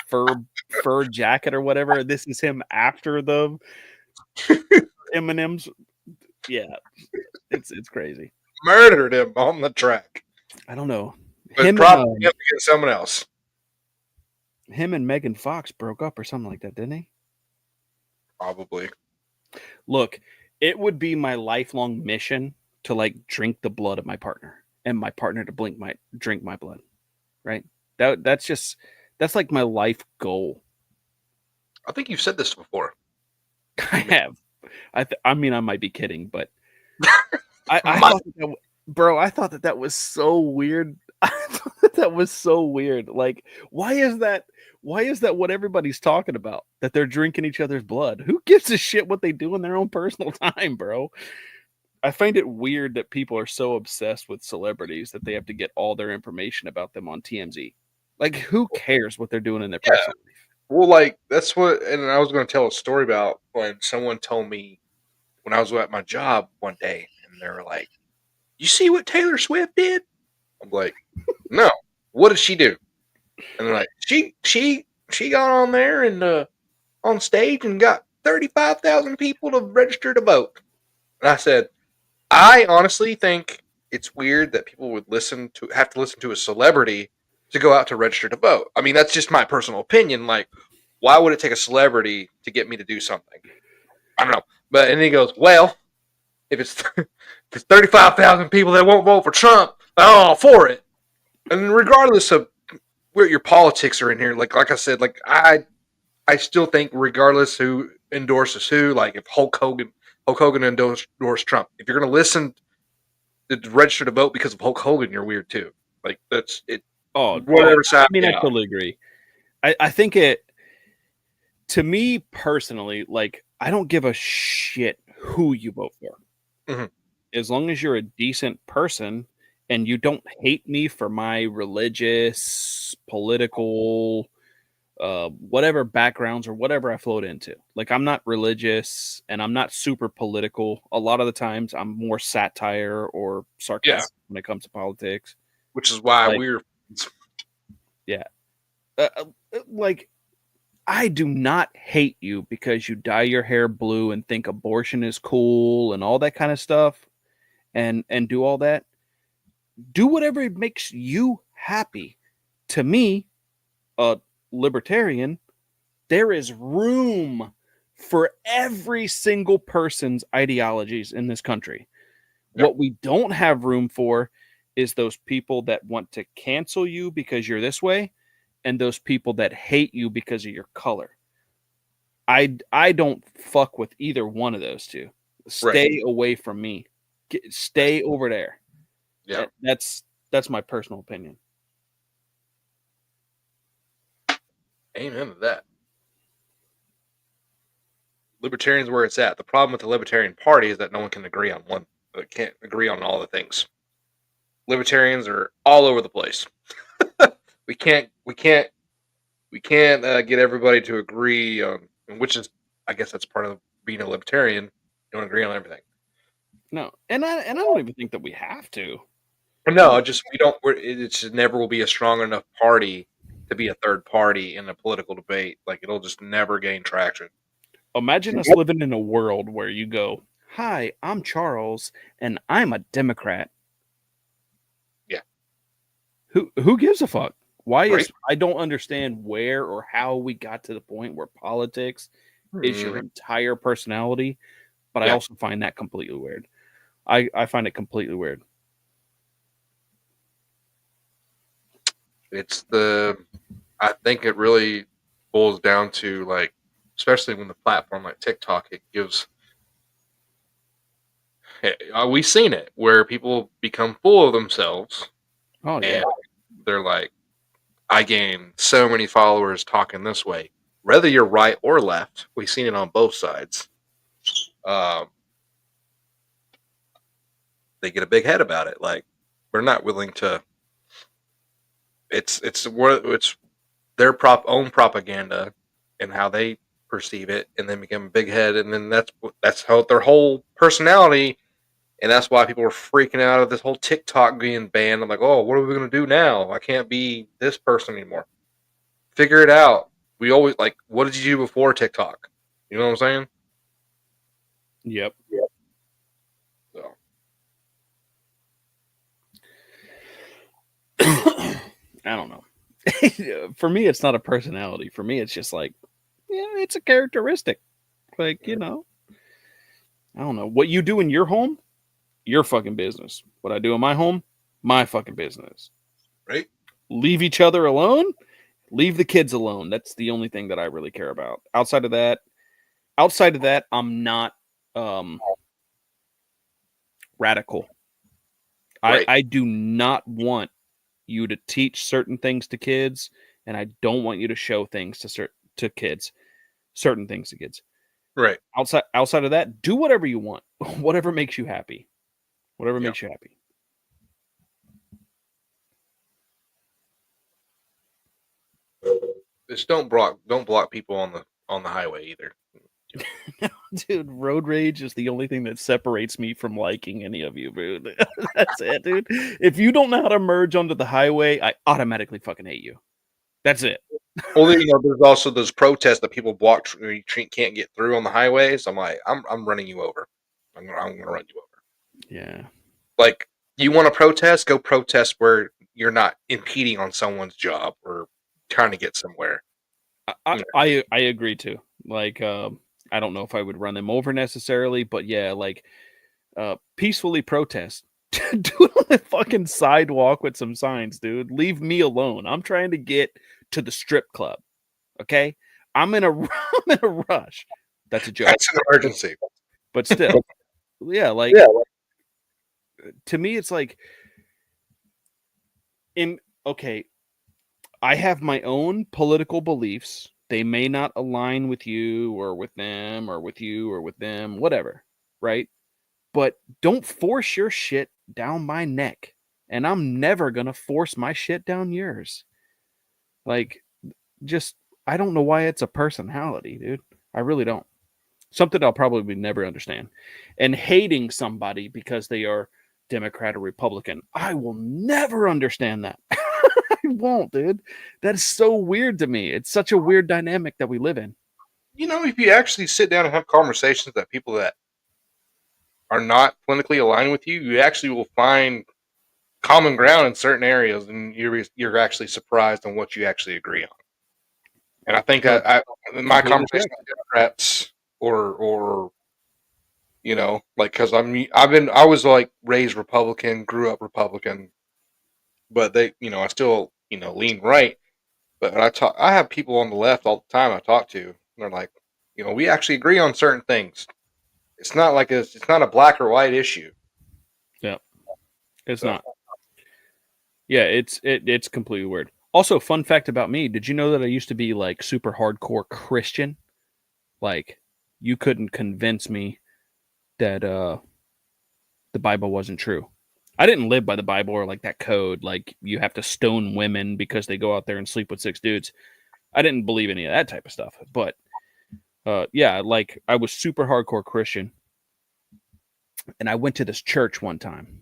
fur jacket or whatever. This is him after the Eminem's. Yeah, it's crazy. Murdered him on the track. I don't know. But probably him against someone else. Him and Megan Fox broke up or something like that, didn't he? Probably. Look, it would be my lifelong mission to like drink the blood of my partner, and my partner to drink my blood. Right? That's like my life goal. I think you've said this before. I have. I mean, I might be kidding, but I thought I thought that was so weird. I thought that was so weird. Like, why is that what everybody's talking about? That they're drinking each other's blood? Who gives a shit what they do in their own personal time, bro? I find it weird that people are so obsessed with celebrities that they have to get all their information about them on TMZ. Like, who cares what they're doing in their personal life? Well, like, that's what, and I was going to tell a story about when someone told me when I was at my job one day, and they were like, "You see what Taylor Swift did?" I'm like, "No, what did she do?" And they're like, "She got on there and on stage and got 35,000 people to register to vote." And I said, "I honestly think it's weird that people would have to listen to a celebrity to go out to register to vote. I mean, that's just my personal opinion. Like, why would it take a celebrity to get me to do something? I don't know. But and then he goes, well, if it's 35,000 people that won't vote for Trump, I'm all for it. And regardless of where your politics are in here, like I said, like I still think regardless who endorses who, like if Hulk Hogan endorsed Trump, if you're gonna listen to register to vote because of Hulk Hogan, you're weird too. Like that's it. Oh, Whatever side. I mean, I Yeah. totally agree. I think it, to me personally, like, I don't give a shit who you vote for. Mhm. As long as you're a decent person and you don't hate me for my religious, political, whatever backgrounds or whatever I float into. Like, I'm not religious and I'm not super political. A lot of the times I'm more satire or sarcasm when it comes to politics. Which is why Like, we're yeah. Like, I do not hate you because you dye your hair blue and think abortion is cool and all that kind of stuff and do all that. Do whatever makes you happy. To me, a libertarian, there is room for every single person's ideologies in this country. Yep. What we don't have room for is those people that want to cancel you because you're this way and those people that hate you because of your color. I don't fuck with either one of those two. Stay away from me. Stay over there. yeah. That's my personal opinion. Amen to that. Libertarians where it's at. The problem with the Libertarian Party is that no one can agree on one. Can't agree on all the things. Libertarians are all over the place. we can't get everybody to agree on, which is, I guess that's part of being a libertarian. You don't agree on everything. No, and I don't even think that we have to. No, just we don't. It just never will be a strong enough party to be a third party in a political debate. Like it'll just never gain traction. Imagine us living in a world where you go, "Hi, I'm Charles, and I'm a Democrat." Yeah. Who gives a fuck? Why Right. is I don't understand where or how we got to the point where politics is your entire personality, but I Yeah. also find that completely weird. I find it completely weird. I think it really boils down to like, especially when the platform like TikTok, it gives. We've seen it where people become full of themselves. Oh yeah. And they're like, I gain so many followers talking this way. Whether you're right or left, we've seen it on both sides. They get a big head about it. Like, we're not willing to. It's their own propaganda and how they perceive it, and then become a big head, and then that's how their whole personality. And that's why people were freaking out of this whole TikTok being banned. I'm like, oh, what are we going to do now? I can't be this person anymore. Figure it out. We always like, what did you do before TikTok? You know what I'm saying? Yep. So. I don't know. For me, it's not a personality. For me, it's just like, yeah, it's a characteristic. Like, you know, I don't know. What you do in your home, your fucking business. What I do in my home, my fucking business. Right? Leave each other alone. Leave the kids alone. That's the only thing that I really care about. Outside of that, I'm not radical. Right. I do not want you to teach certain things to kids, and I don't want you to show things to kids, certain things to kids. Right. Outside of that, do whatever you want, whatever makes you happy, whatever makes you happy. Just don't block people on the highway either. Dude, road rage is the only thing that separates me from liking any of you, dude. That's it, dude. If you don't know how to merge onto the highway, I automatically fucking hate you. That's it. Well, you know, there's also those protests that people block, can't get through on the highways. I'm like, I'm running you over. I'm gonna run you over. Yeah. Like, you want to protest? Go protest where you're not impeding on someone's job or trying to get somewhere. I agree too. Like, I don't know if I would run them over necessarily, but yeah, like, peacefully protest. Do it on the fucking sidewalk with some signs, dude. Leave me alone. I'm trying to get to the strip club. Okay, I'm in a I'm in a rush. That's a joke, That's an emergency. but still, yeah. Like, to me, it's like, in okay, I have my own political beliefs. They may not align with you or with them or with you or with them, whatever, right? But don't force your shit down my neck. And I'm never going to force my shit down yours. Like, just, I don't know why it's a personality, dude. I really don't. Something I'll probably never understand. And hating somebody because they are Democrat or Republican, I will never understand that. I won't, dude. That is so weird to me. It's such a weird dynamic that we live in. You know, if you actually sit down and have conversations with people that are not politically aligned with you, you actually will find common ground in certain areas, and you're actually surprised on what you actually agree on. And I think No, in my completely conversation correct. with Democrats or like because I was like raised Republican, grew up Republican, but I still lean right. But when I have people on the left all the time I talk to, and they're like, we actually agree on certain things. It's not like it's not a black or white issue. Yeah, it's So not. Yeah, it's completely weird. Also, fun fact about me, did you know that I used to be like super hardcore Christian? Like, you couldn't convince me that the Bible wasn't true. I didn't live by the Bible or like that code, like you have to stone women because they go out there and sleep with 6 dudes. I didn't believe any of that type of stuff. But yeah, like I was super hardcore Christian, and I went to this church one time,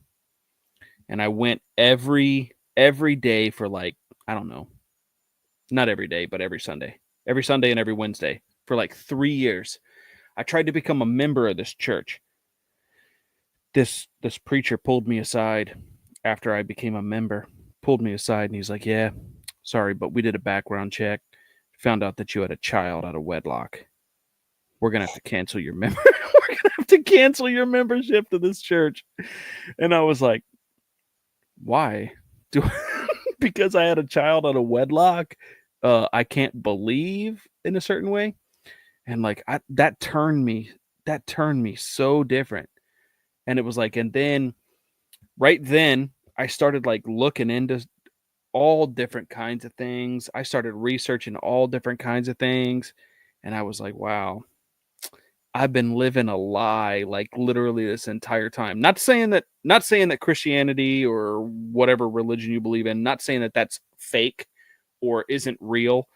and I went every day for like, I don't know, not every day, but every Sunday and every Wednesday for like 3 years. I tried to become a member of this church. This preacher pulled me aside after I became a member. Pulled me aside and he's like, "Yeah, sorry, but we did a background check. Found out that you had a child out of wedlock. We're gonna have to cancel your member. We're gonna have to cancel your membership to this church." And I was like, "Why? Do because I had a child out of wedlock? I can't believe in a certain way." And like that turned me so different. And it was like, and then right then I started like looking into all different kinds of things. I started researching all different kinds of things. And I was like, wow, I've been living a lie like literally this entire time. Not saying that Christianity or whatever religion you believe in, not saying that that's fake or isn't real.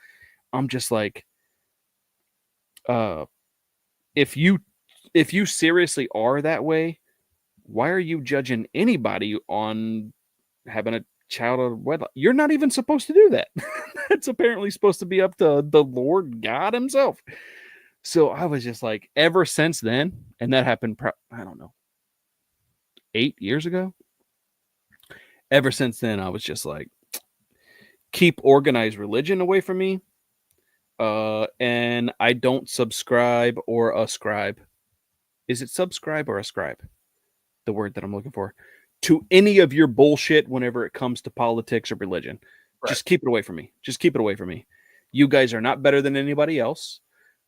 I'm just like, uh if you seriously are that way, why are you judging anybody on having a child out of wedlock? You're not even supposed to do that. That's apparently supposed to be up to the Lord God himself. So I was just like, ever since then, and that happened, I don't know, 8 years ago. Ever since then, I was just like, keep organized religion away from me. And I don't subscribe or ascribe. Is it subscribe or ascribe? The word that I'm looking for, to any of your bullshit whenever it comes to politics or religion. right, Just keep it away from me. Just keep it away from me. You guys are not better than anybody else.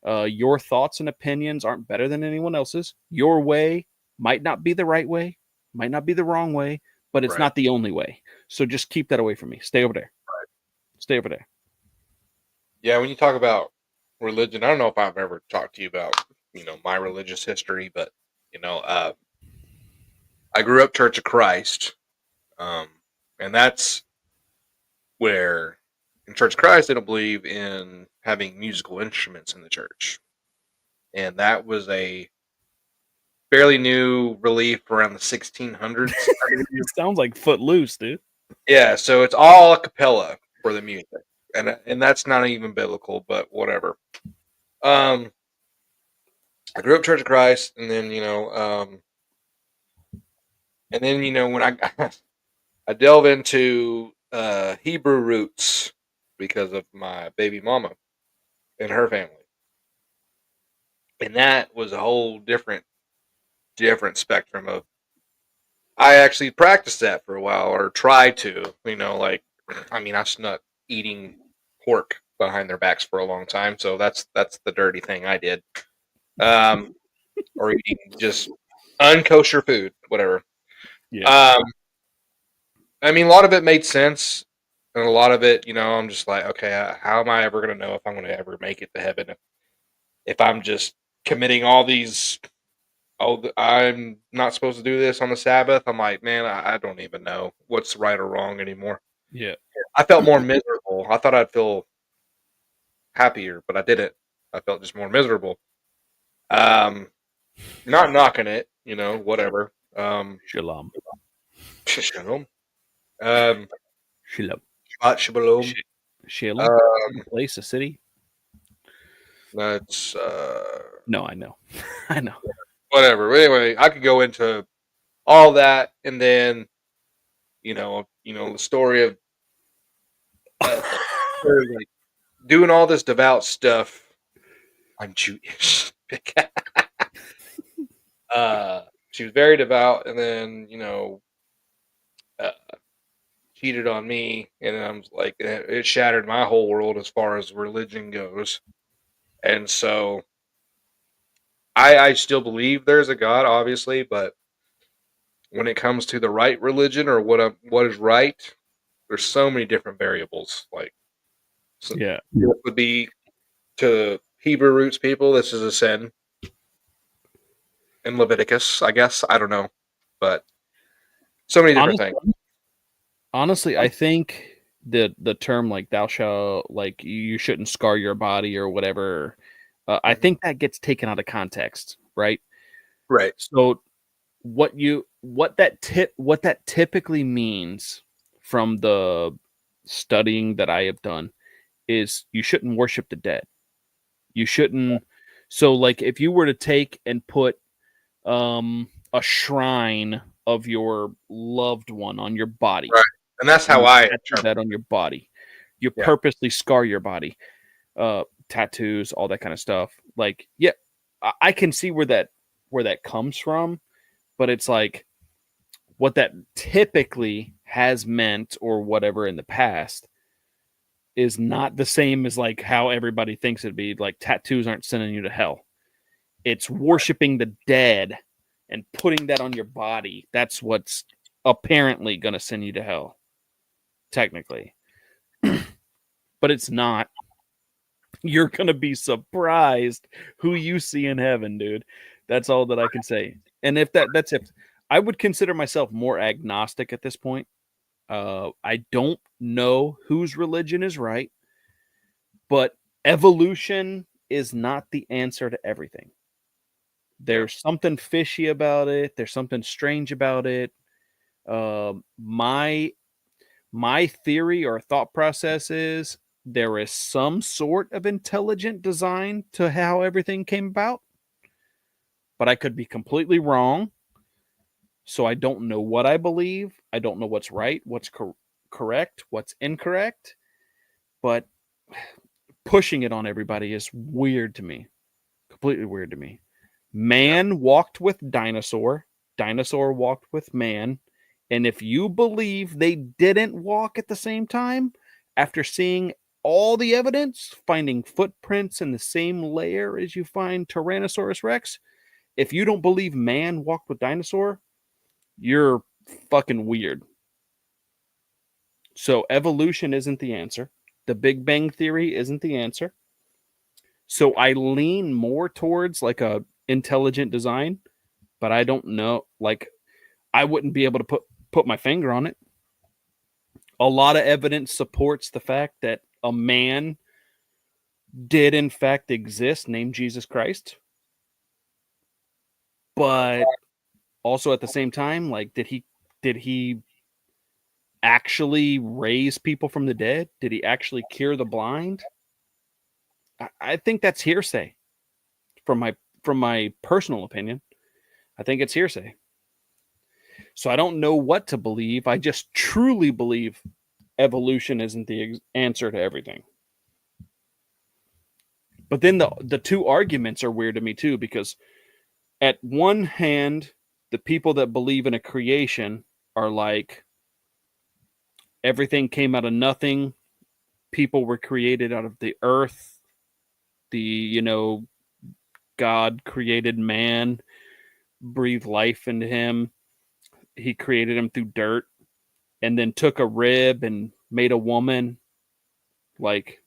Your thoughts and opinions aren't better than anyone else's. Your way might not be the right way, might not be the wrong way, but it's right. not the only way. So just keep that away from me. Stay over there. Stay over there. Yeah, when you talk about religion, I don't know if I've ever talked to you about my religious history, but you know, uh, I grew up Church of Christ, um, and that's where in Church of Christ they don't believe in having musical instruments in the church, and that was a fairly new relief around the 1600s. It sounds like Footloose, dude. Yeah, so it's all a cappella for the music, and that's not even biblical, but whatever. Um, I grew up Church of Christ, and then when I I delve into Hebrew roots because of my baby mama and her family, and that was a whole different spectrum of. I actually practiced that for a while, or tried to. Like I mean, I snuck eating pork behind their backs for a long time, so that's the dirty thing I did. Um, or eating just unkosher food, whatever. Yeah. Um, I mean, a lot of it made sense, and a lot of it, I'm just like, okay, how am I ever going to know if I'm going to ever make it to heaven if I'm just committing all these? Oh, I'm not supposed to do this on the Sabbath. I'm like, man, I don't even know what's right or wrong anymore. Yeah. I felt more miserable. I thought I'd feel happier, but I didn't. I felt just more miserable. Um, not knocking it, whatever. Shalom. Shalom. Um, Shalom. Shabbat shalom. Shalom. Um, A place, a city. that's No, I know. I know. whatever. But anyway, I could go into all that, and then the story of her, like doing all this devout stuff. I'm Jewish. She was very devout, and then uh, cheated on me, and I'm like, it shattered my whole world as far as religion goes. And so I still believe there's a God, obviously, but when it comes to the right religion or what is right, there's so many different variables. Like, so Yeah. it would be to Hebrew roots people, this is a sin. In Leviticus, I guess, I don't know, but so many different Honestly, things. honestly, I think the term like thou shalt, like you shouldn't scar your body or whatever, I think that gets taken out of context, right? Right. So what that typically means from the studying that I have done is you shouldn't worship the dead. You shouldn't. So like if you were to take and put a shrine of your loved one on your body, Right. And that's and how you I tattoo that on your body, you yeah. purposely scar your body, tattoos, all that kind of stuff. Like, yeah, I can see where that comes from, but it's like what that typically has meant or whatever in the past is not the same as like how everybody thinks it'd be. Like tattoos aren't sending you to hell. It's worshiping the dead and putting that on your body. That's what's apparently going to send you to hell, technically. But it's not. You're going to be surprised who you see in heaven, dude. That's all that I can say. And that's if I would consider myself more agnostic at this point. I don't know whose religion is right, but evolution is not the answer to everything. Yeah. There's something fishy about it. There's something strange about it. My theory or thought process is there is some sort of intelligent design to how everything came about, but I could be completely wrong. So I don't know what I believe. I don't know what's right, what's correct, what's incorrect. But pushing it on everybody is weird to me. Completely weird to me. Man walked with dinosaur. Dinosaur walked with man. And if you believe they didn't walk at the same time, after seeing all the evidence, finding footprints in the same layer as you find Tyrannosaurus Rex, if you don't believe man walked with dinosaur, you're fucking weird. So evolution isn't the answer. The Big Bang Theory isn't the answer. So I lean more towards like a intelligent design, but I don't know. Like I wouldn't be able to put my finger on it. A lot of evidence supports the fact that a man did in fact exist named Jesus Christ. But also at the same time, like did he actually raise people from the dead? Did he actually cure the blind? I think that's hearsay from my personal opinion. I think it's hearsay. So I don't know what to believe. I just truly believe evolution isn't the answer to everything. But then the two arguments are weird to me too, because at one hand, the people that believe in a creation are like, everything came out of nothing. People were created out of the earth. God created man, breathed life into him. He created him through dirt, and then took a rib and made a woman. Like,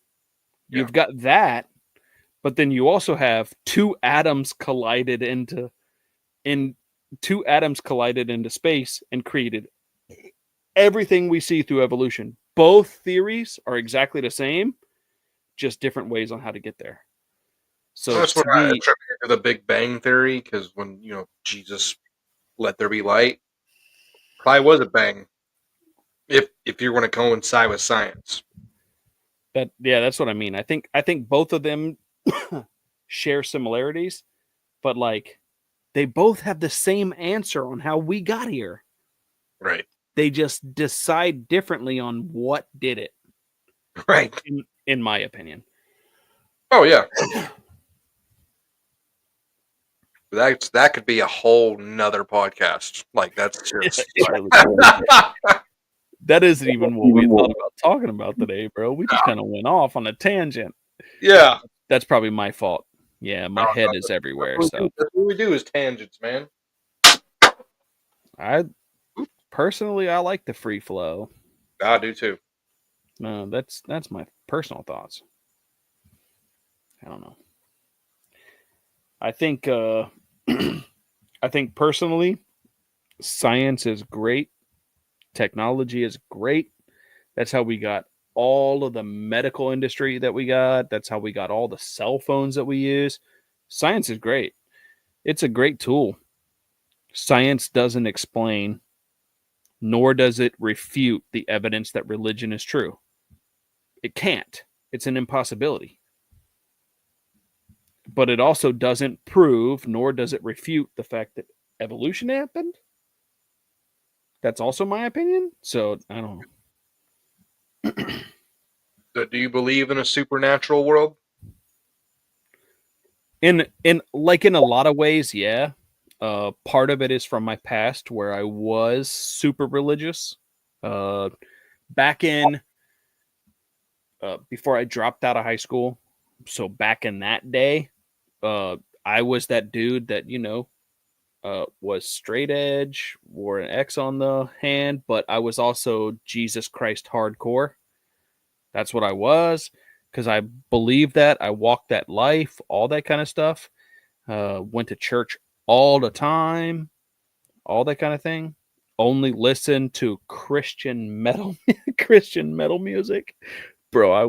you've got that, but then you also have two atoms collided into space and created everything we see through evolution. Both theories are exactly the same, just different ways on how to get there. So That's to what I me, attribute to the Big Bang Theory, because when Jesus let there be light, probably was a bang. If you want to coincide with science, that's what I mean. I think both of them share similarities, but like they both have the same answer on how we got here. right? They just decide differently on what did it, Right. in my opinion. Oh yeah. That could be a whole nother podcast. Like that's just It really that isn't even what we thought about talking about today, bro. We just kind of went off on a tangent. yeah. That's probably my fault. Yeah, my Oh, head no, is everywhere. That's So what we do is tangents, man. I personally, I like the free flow. I do too. No, that's my personal thoughts. I don't know. I think I think personally, science is great. Technology is great. That's how we got all of the medical industry that we got. That's how we got all the cell phones that we use. Science is great. It's a great tool. Science doesn't explain, nor does it refute the evidence that religion is true. It can't. It's an impossibility. But it also doesn't prove, nor does it refute the fact that evolution happened. That's also my opinion. So I don't know. So do you believe in a supernatural world? In a lot of ways, yeah. Part of it is from my past where I was super religious. Back in before I dropped out of high school, so back in that day, I was that dude that was straight edge, wore an X on the hand, but I was also Jesus Christ hardcore. That's what I was, because I believed that. I walked that life, all that kind of stuff. Went to church all the time, all that kind of thing. Only listened to Christian metal, Christian metal music, bro. I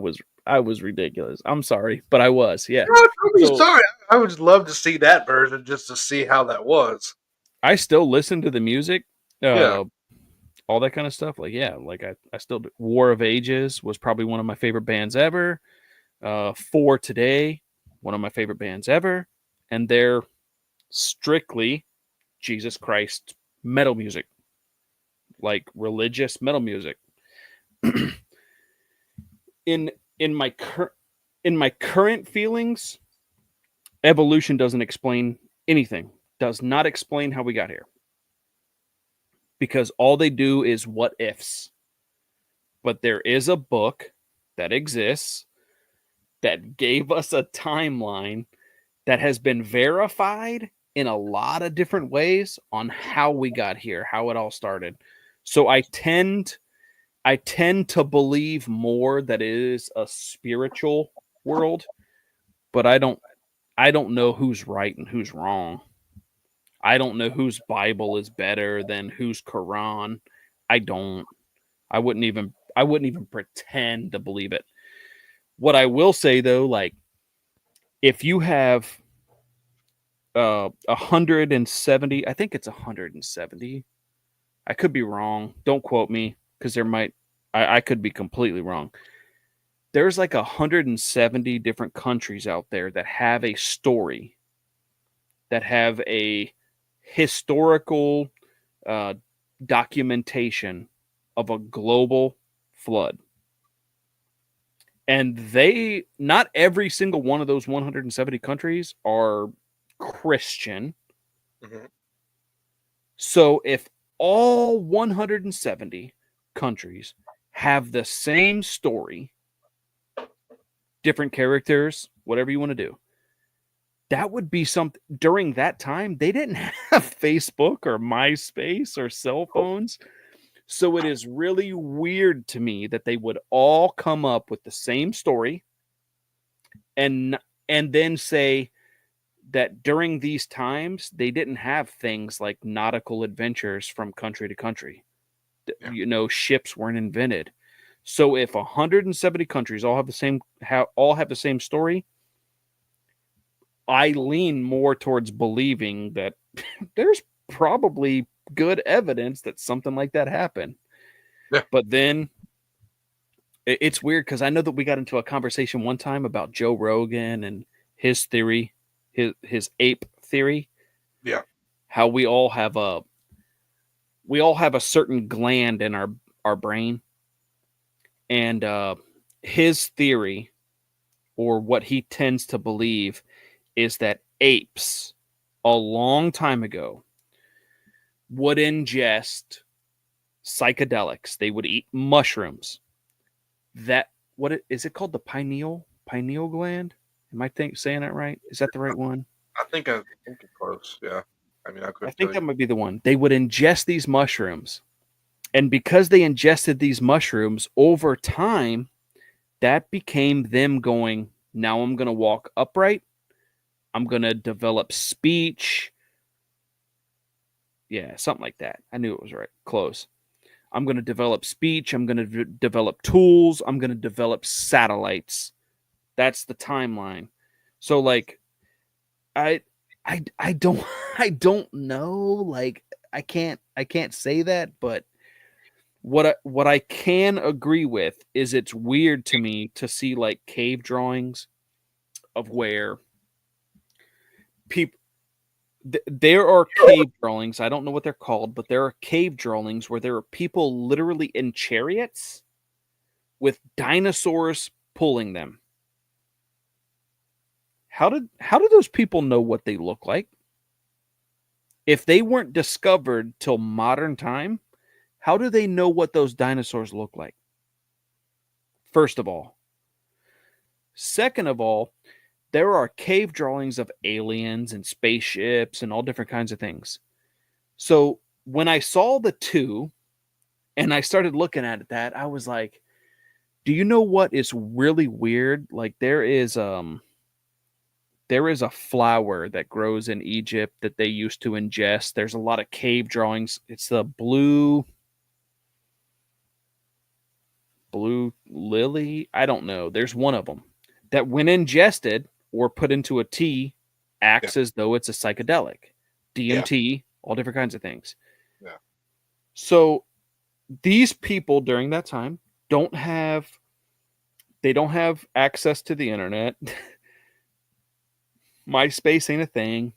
was ridiculous. I'm sorry, but I was. Yeah. No, don't be So sorry. I would just love to see that version just to see how that was. I still listen to the music, Yeah. uh, all that kind of stuff. Like, yeah, like I still do. War of Ages was probably one of my favorite bands ever. For Today, one of my favorite bands ever, and they're strictly Jesus Christ metal music, like religious metal music. in in my current feelings, evolution doesn't explain anything. Does not explain how we got here. Because all they do is what ifs. But there is a book that exists that gave us a timeline that has been verified in a lot of different ways on how we got here, how it all started. So I tend to believe more that it is a spiritual world, but I don't know who's right and who's wrong. I don't know whose Bible is better than whose Quran. I don't. I wouldn't even pretend to believe it. What I will say though, like if you have 170, I think it's 170. I could be wrong. Don't quote me because I could be completely wrong. There's like 170 different countries out there that have a story, that have a historical uh, documentation of a global flood. And they, not every single one of those 170 countries are Christian. Mhm. So if all 170 countries have the same story, different characters, whatever you want to do, that would be something. During that time, they didn't have Facebook or MySpace or cell phones. So it is really weird to me that they would all come up with the same story and then say that during these times they didn't have things like nautical adventures from country to country. Yeah. You know, ships weren't invented. So if 170 countries all have the same story, I lean more towards believing that there's probably good evidence that something like that happened. Yeah. But then it's weird because I know that we got into a conversation one time about Joe Rogan and his theory, his ape theory. Yeah. How we all have a certain gland in our brain, and his theory, or what he tends to believe, is that apes a long time ago would ingest psychedelics. They would eat mushrooms. Is it called, the pineal gland? Am I saying that right? Is that the right one? I think it's close. Yeah. I mean, I I couldn't think tell that you. might be the one. They would ingest these mushrooms. And because they ingested these mushrooms over time, that became them going, now I'm going to walk upright. I'm going to develop speech. Yeah, something like that. I knew it was right. Close. I'm going to develop speech. I'm going to develop tools. I'm going to develop satellites. That's the timeline. So like, I don't I don't know. Like, I can't say that, but what I can agree with is it's weird to me to see like cave drawings of where people there are cave drawings. I don't know what they're called, but there are cave drawings where there are people literally in chariots with dinosaurs pulling them. How did those people know what they look like? If they weren't discovered till modern time, how do they know what those dinosaurs look like? First of all. Second of all, there are cave drawings of aliens and spaceships and all different kinds of things. So when I saw the two and I started looking at that, I was like, do you know what is really weird? Like there is a flower that grows in Egypt that they used to ingest. There's a lot of cave drawings. It's the blue lily. I don't know. There's one of them that, when ingested or put into a tea, acts as though it's a psychedelic. DMT, all different kinds of things. Yeah. So these people during that time don't have access to the internet. MySpace ain't a thing,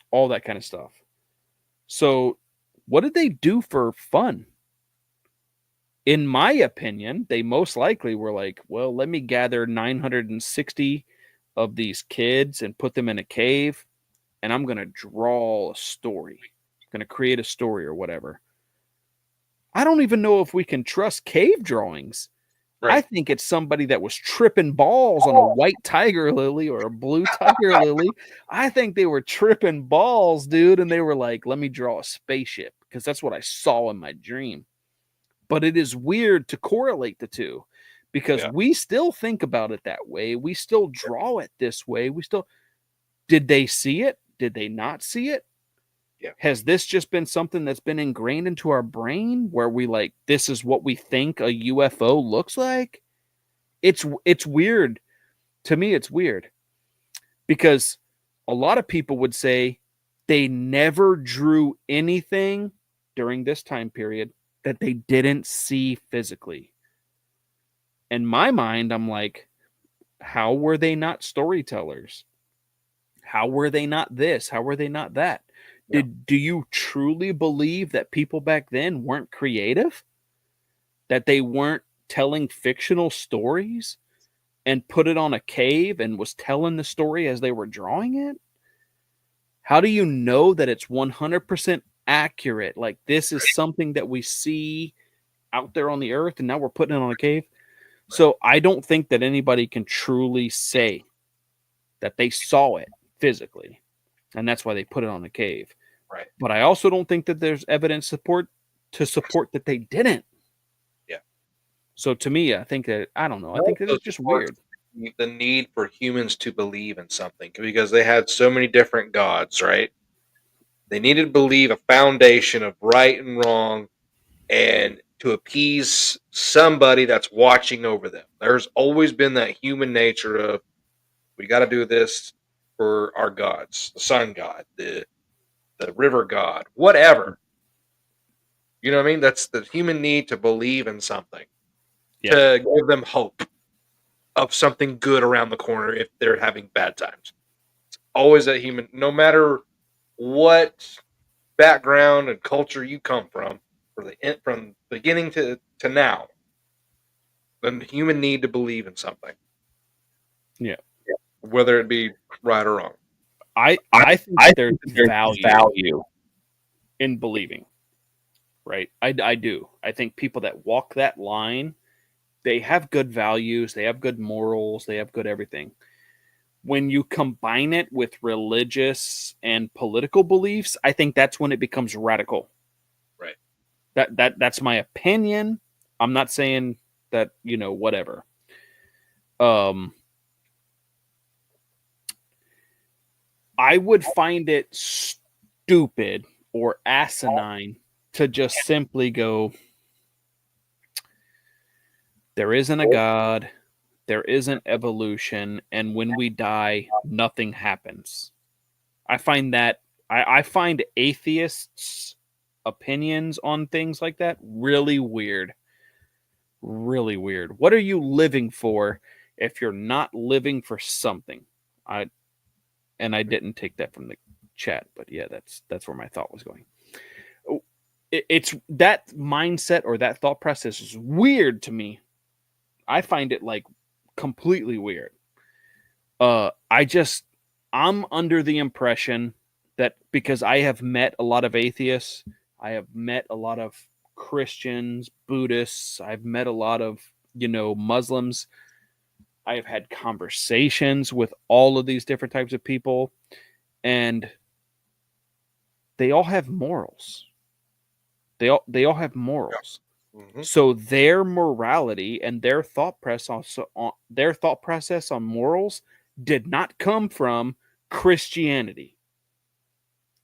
all that kind of stuff. So what did they do for fun? In my opinion, they most likely were like, well, let me gather 960 of these kids and put them in a cave, and I'm going to draw a story. I'm going to create a story or whatever. I don't even know if we can trust cave drawings. Right. I think it's somebody that was tripping balls on a white tiger lily or a blue tiger lily. I think they were tripping balls, dude, and they were like, let me draw a spaceship because that's what I saw in my dream. But it is weird to correlate the two because we still think about it that way. We still draw it this way. Did they see it? Did they not see it? Yeah. Has this just been something that's been ingrained into our brain where we like, this is what we think a UFO looks like? It's weird. To me, it's weird because a lot of people would say they never drew anything during this time period that they didn't see physically. In my mind, I'm like, how were they not storytellers? How were they not this? How were they not that? Yeah. Do you truly believe that people back then weren't creative? That they weren't telling fictional stories and put it on a cave and was telling the story as they were drawing it? How do you know that it's 100% accurate? Like, this is something that we see out there on the earth, and now we're putting it on a cave. So I don't think that anybody can truly say that they saw it physically, and that's why they put it on a cave. Right. But I also don't think that there's evidence to support that they didn't. Yeah. So to me, I think that, I don't know. I Well, think that those it's just parts- weird. The need for humans to believe in something because they had so many different gods, right? They needed to believe a foundation of right and wrong and to appease somebody that's watching over them. There's always been that human nature of we got to do this for our gods, the sun god, the river god, whatever. You know what I mean? That's the human need to believe in something, Yeah. to give them hope of something good around the corner if they're having bad times. It's always that human, no matter what background and culture you come from beginning to now, the human need to believe in something. Yeah. Whether it be right or wrong. I think that there's value in believing, right? I do. I think people that walk that line, they have good values, they have good morals, they have good everything. When you combine it with religious and political beliefs, I think that's when it becomes radical. Right. That's my opinion. I'm not saying that, whatever. I would find it stupid or asinine to just simply go, there isn't a God, there isn't evolution, and when we die, nothing happens. I find atheists' opinions on things like that really weird. Really weird. What are you living for if you're not living for something? I didn't take that from the chat, but yeah, that's where my thought was going. It's that mindset or that thought process is weird to me. I find it like completely weird. I'm under the impression that because I have met a lot of atheists, I have met a lot of Christians, Buddhists, I've met a lot of, Muslims. I have had conversations with all of these different types of people, and they all have morals. They all have morals. Mm-hmm. So their morality and their thought process on morals did not come from Christianity.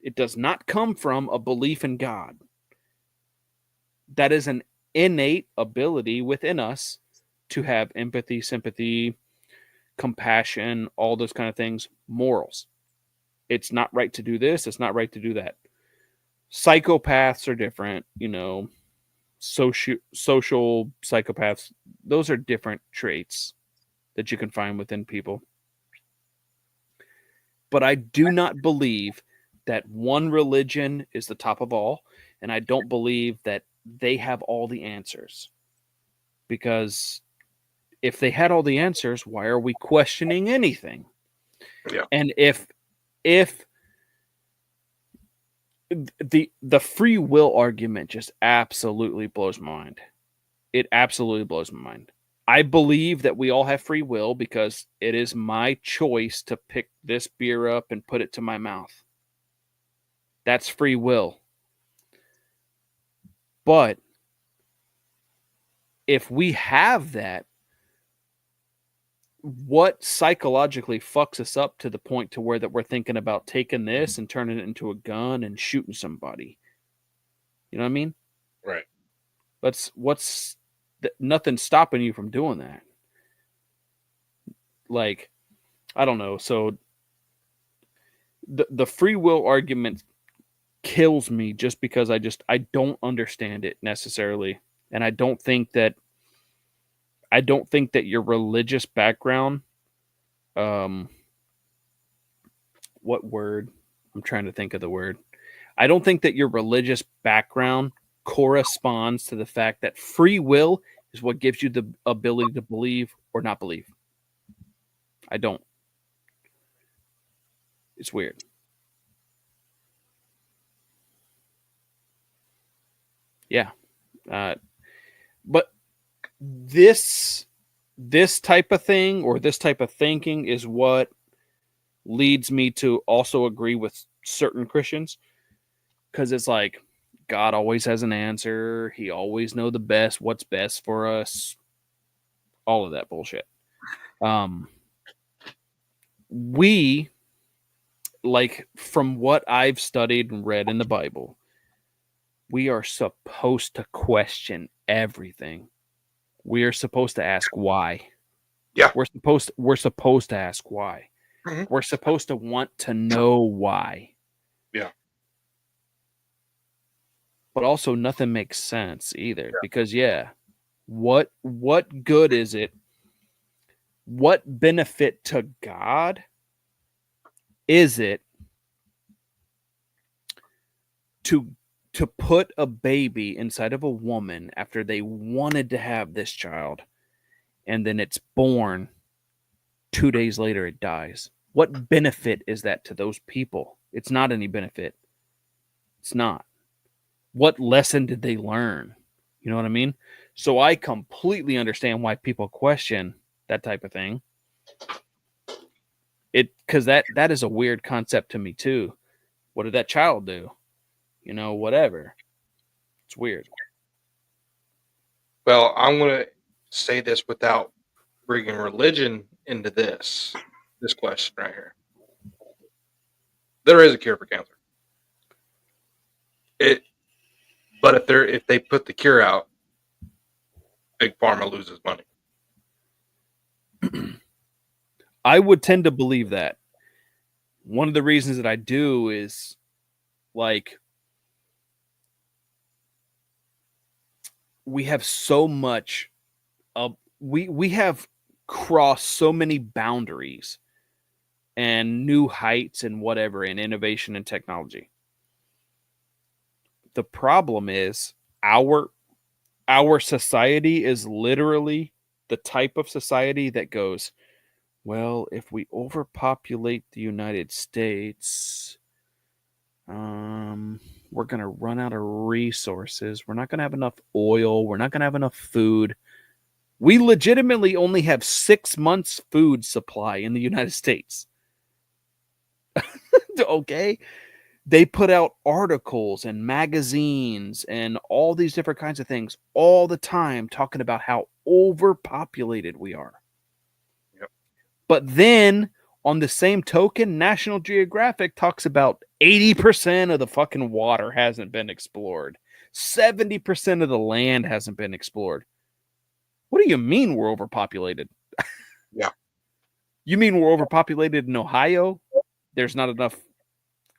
It does not come from a belief in God. That is an innate ability within us to have empathy, sympathy, compassion, all those kind of things, morals. It's not right to do this, it's not right to do that. Psychopaths are different, social psychopaths, those are different traits that you can find within people. But I do not believe that one religion is the top of all, and I don't believe that they have all the answers. Because if they had all the answers, why are we questioning anything? Yeah. And if the free will argument just absolutely blows my mind. It absolutely blows my mind. I believe that we all have free will because it is my choice to pick this beer up and put it to my mouth. That's free will. But if we have that, what psychologically fucks us up to the point to where that we're thinking about taking this and turning it into a gun and shooting somebody? You know what I mean? Right. Nothing's stopping you from doing that. Like, I don't know. So the free will argument kills me just because I don't understand it necessarily. And I don't think that your religious background, what word? I'm trying to think of the word. I don't think that your religious background corresponds to the fact that free will is what gives you the ability to believe or not believe. I don't. It's weird. Yeah. But this type of thing or this type of thinking is what leads me to also agree with certain Christians, because it's like God always has an answer. He always know the best, what's best for us. All of that bullshit. We, like, from what I've studied and read in the Bible, we are supposed to question everything. We are supposed to ask why. Yeah. We're supposed to ask why. Mhm. We're supposed to want to know why. Yeah. But also nothing makes sense either, because what good is it? What benefit to God is it to put a baby inside of a woman after they wanted to have this child, and then it's born 2 days later it dies? What benefit is that to those people? It's not any benefit. It's not. What lesson did they learn? You know what I mean? So I completely understand why people question that type of thing. Because that is a weird concept to me too. What did that child do? You know, whatever. It's weird. Well, I'm going to say this without bringing religion into this question right here. There is a cure for cancer. But if they put the cure out, Big Pharma loses money. I would tend to believe that. One of the reasons that I do is, like, we have so much we have crossed so many boundaries and new heights and whatever in innovation and technology. The problem is our society is literally the type of society that goes, well, if we overpopulate the United States, we're going to run out of resources. We're not going to have enough oil. We're not going to have enough food. We legitimately only have 6 months food supply in the United States. Okay? They put out articles and magazines and all these different kinds of things all the time talking about how overpopulated we are. Yep. But then, on the same token, National Geographic talks about 80% of the fucking water hasn't been explored. 70% of the land hasn't been explored. What do you mean we're overpopulated? Yeah. You mean we're overpopulated in Ohio? There's not enough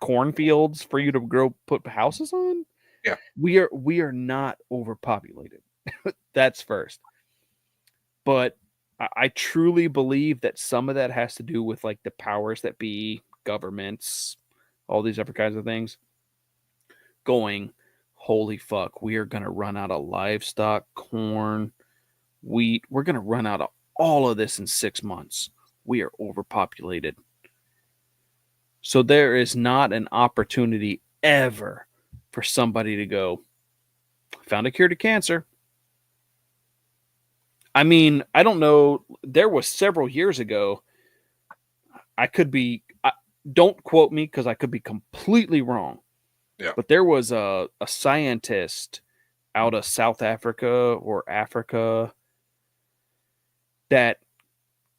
cornfields for you to put houses on? Yeah. We are not overpopulated. That's first. But I truly believe that some of that has to do with, like, the powers that be, governments, all these other kinds of things, going, holy fuck, we are going to run out of livestock, corn, wheat. We're going to run out of all of this in 6 months. We are overpopulated. So there is not an opportunity ever for somebody to go, found a cure to cancer. I mean, I don't know. There was several years ago. Don't quote me because I could be completely wrong. Yeah. But there was a scientist out of South Africa or Africa that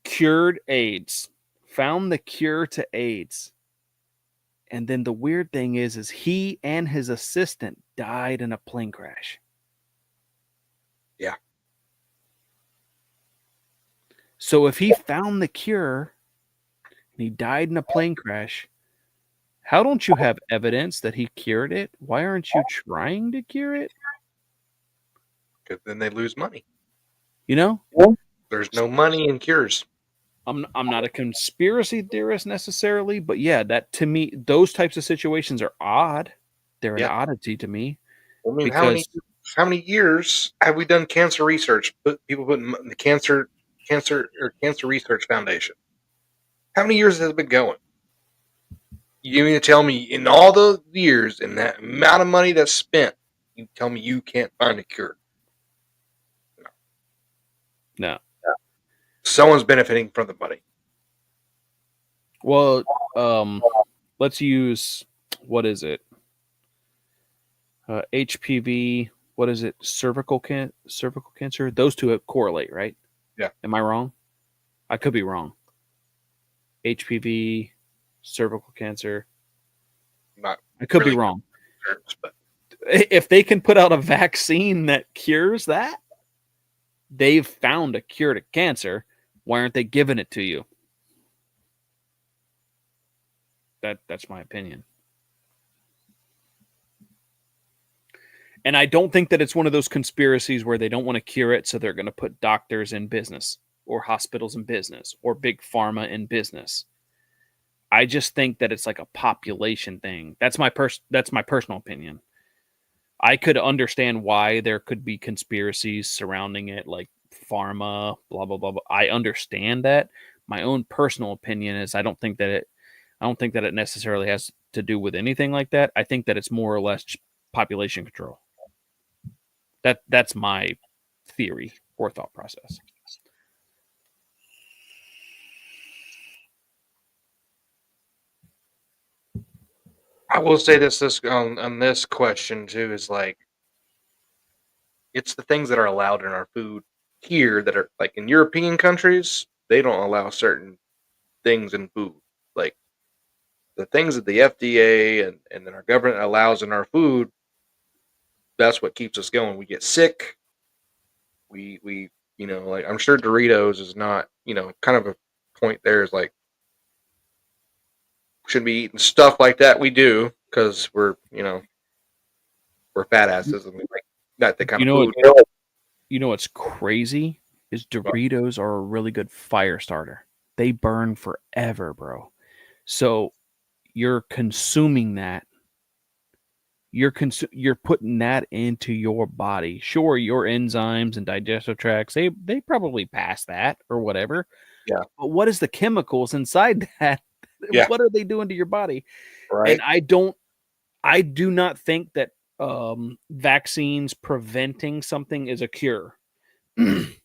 cured AIDS, found the cure to AIDS. And then the weird thing is he and his assistant died in a plane crash. Yeah. So if he found the cure and he died in a plane crash, how don't you have evidence that he cured it? Why aren't you trying to cure it? Because then they lose money. You know? There's no money in cures. I'm not a conspiracy theorist necessarily, but yeah, that to me, those types of situations are odd. They're an oddity to me. I mean, Because how many years have we done cancer research? People putting the cancer research foundation. How many years has it been going? You mean to tell me in all the years and that amount of money that's spent, you tell me you can't find a cure? No. Someone's benefiting from the money. Well, let's use, what is it? HPV. What is it? Cervical cancer. Those two correlate, right? Yeah. Am I wrong? I could be wrong. HPV, cervical cancer. Not I could really be wrong. but If they can put out a vaccine that cures that, they've found a cure to cancer. Why aren't they giving it to you? That's my opinion. And I don't think that it's one of those conspiracies where they don't want to cure it, so they're going to put doctors in business or hospitals in business or big pharma in business. I just think that it's like a population thing. That's my personal opinion. I could understand why there could be conspiracies surrounding it, like pharma, blah blah blah. Blah. I understand that. My own personal opinion is I don't think that it necessarily has to do with anything like that. I think that it's more or less population control. That's my theory or thought process. I will say this on this question too is like it's the things that are allowed in our food here that are like in European countries, they don't allow certain things in food. Like the things that the FDA and then our government allows in our food, that's what keeps us going. We get sick. We like I'm sure Doritos is not, kind of a point there is like shouldn't be eating stuff like that. We do because we're fat asses and we like that the kind You of know food. what's crazy is Doritos are a really good fire starter. They burn forever, bro. So you're consuming that. You're putting that into your body. Sure, your enzymes and digestive tracts, they probably pass that or whatever. Yeah. But what is the chemicals inside that? Yeah. What are they doing to your body? Right. And I do not think that vaccines preventing something is a cure.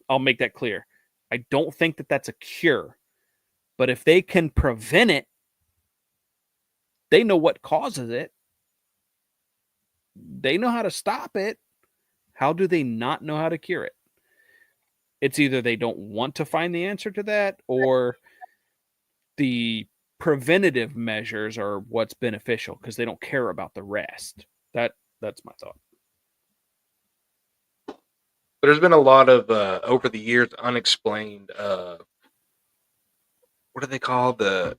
I'll make that clear. I don't think that that's a cure. But if they can prevent it, they know what causes it. They know how to stop it. How do they not know how to cure it? It's either they don't want to find the answer to that, or the preventative measures are what's beneficial because they don't care about the rest. That's my thought. There's been a lot of over the years unexplained what do they call the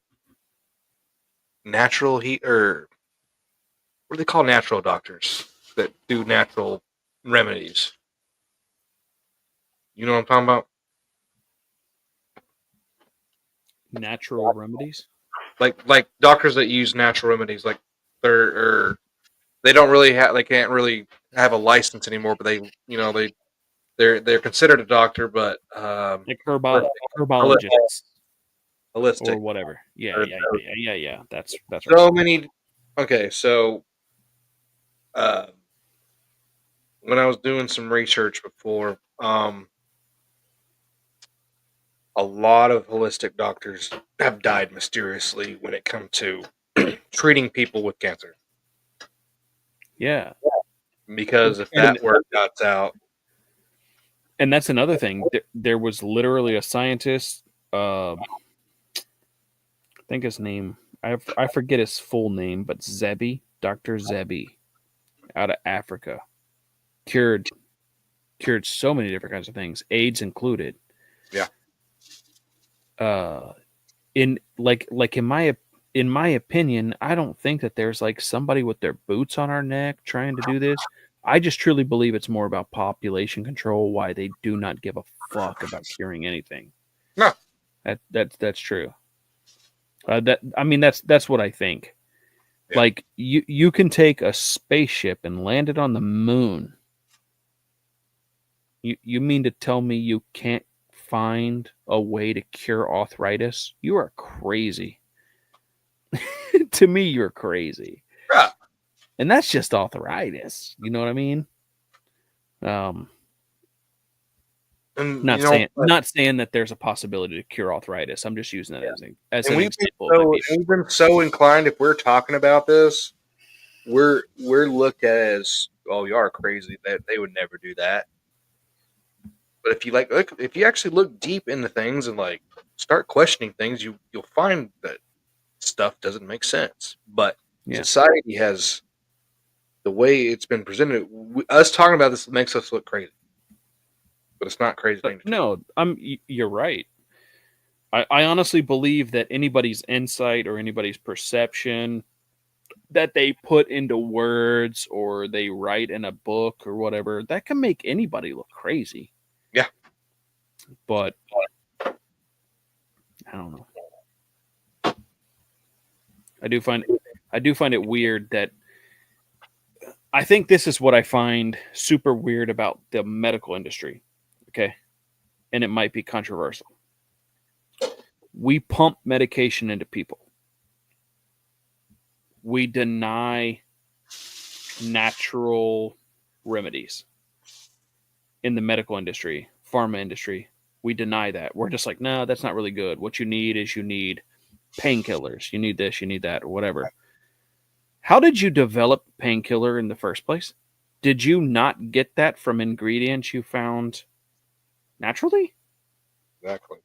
natural heat or what do they call natural doctors that do natural remedies? You know what I'm talking about? Natural remedies. Like doctors that use natural remedies, like they don't really have they can't really have a license anymore, but they're considered a doctor, but Like herbologists or holistic. whatever. Yeah. That's right. So many. Okay, so when I was doing some research before, a lot of holistic doctors have died mysteriously when it comes to treating people with cancer. Yeah. Because if that word got out, And that's another thing. There was literally a scientist. I think his name. I forget his full name, but Dr. Zebi, out of Africa, cured so many different kinds of things, AIDS included. Yeah. In my opinion, I don't think that there's like somebody with their boots on our neck trying to do this. I just truly believe it's more about population control, why they do not give a fuck about curing anything. No. That's true. That's what I think. Yeah. Like you can take a spaceship and land it on the moon You mean to tell me you can't find a way to cure arthritis? You are crazy. To me, you're crazy. Right. And that's just arthritis. You know what I mean? Um, And not you know, saying not saying that there's a possibility to cure arthritis. I'm just using that as and an we've been example. Of so maybe- we've been so inclined, if we're talking about this, we're looked at as, oh, you are crazy, that they would never do that. But if you look, if you actually look deep into things and like start questioning things, you'll find that stuff doesn't make sense. But Yeah. society has, the way it's been presented, us talking about this makes us look crazy, but it's not crazy thing to do. No, you're right. I honestly believe that anybody's insight or anybody's perception that they put into words or they write in a book or whatever, that can make anybody look crazy. Yeah. But I don't know. I do find it weird that I think this is what I find super weird about the medical industry. Okay. And it might be controversial. We pump medication into people. We deny natural remedies in the medical industry, pharma industry. We deny that. We're just like, no, that's not really good. What you need is you need painkillers. You need this, you need that, or whatever. How did you develop painkiller in the first place? Did you not get that from ingredients you found naturally? Exactly.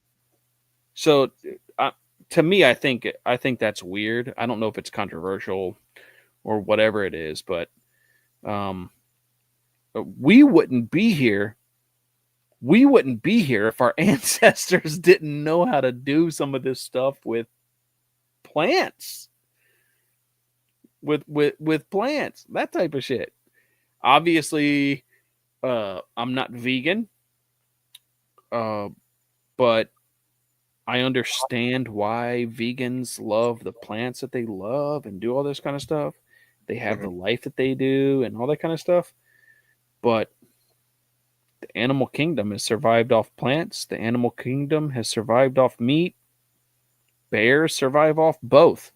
So, to me, I think that's weird. I don't know if it's controversial or whatever it is, but we wouldn't be here. We wouldn't be here if our ancestors didn't know how to do some of this stuff with plants, with plants, that type of shit. Obviously, I'm not vegan, but I understand why vegans love the plants that they love and do all this kind of stuff. They have the life that they do and all that kind of stuff. But the animal kingdom has survived off plants. The animal kingdom has survived off meat. Bears survive off both.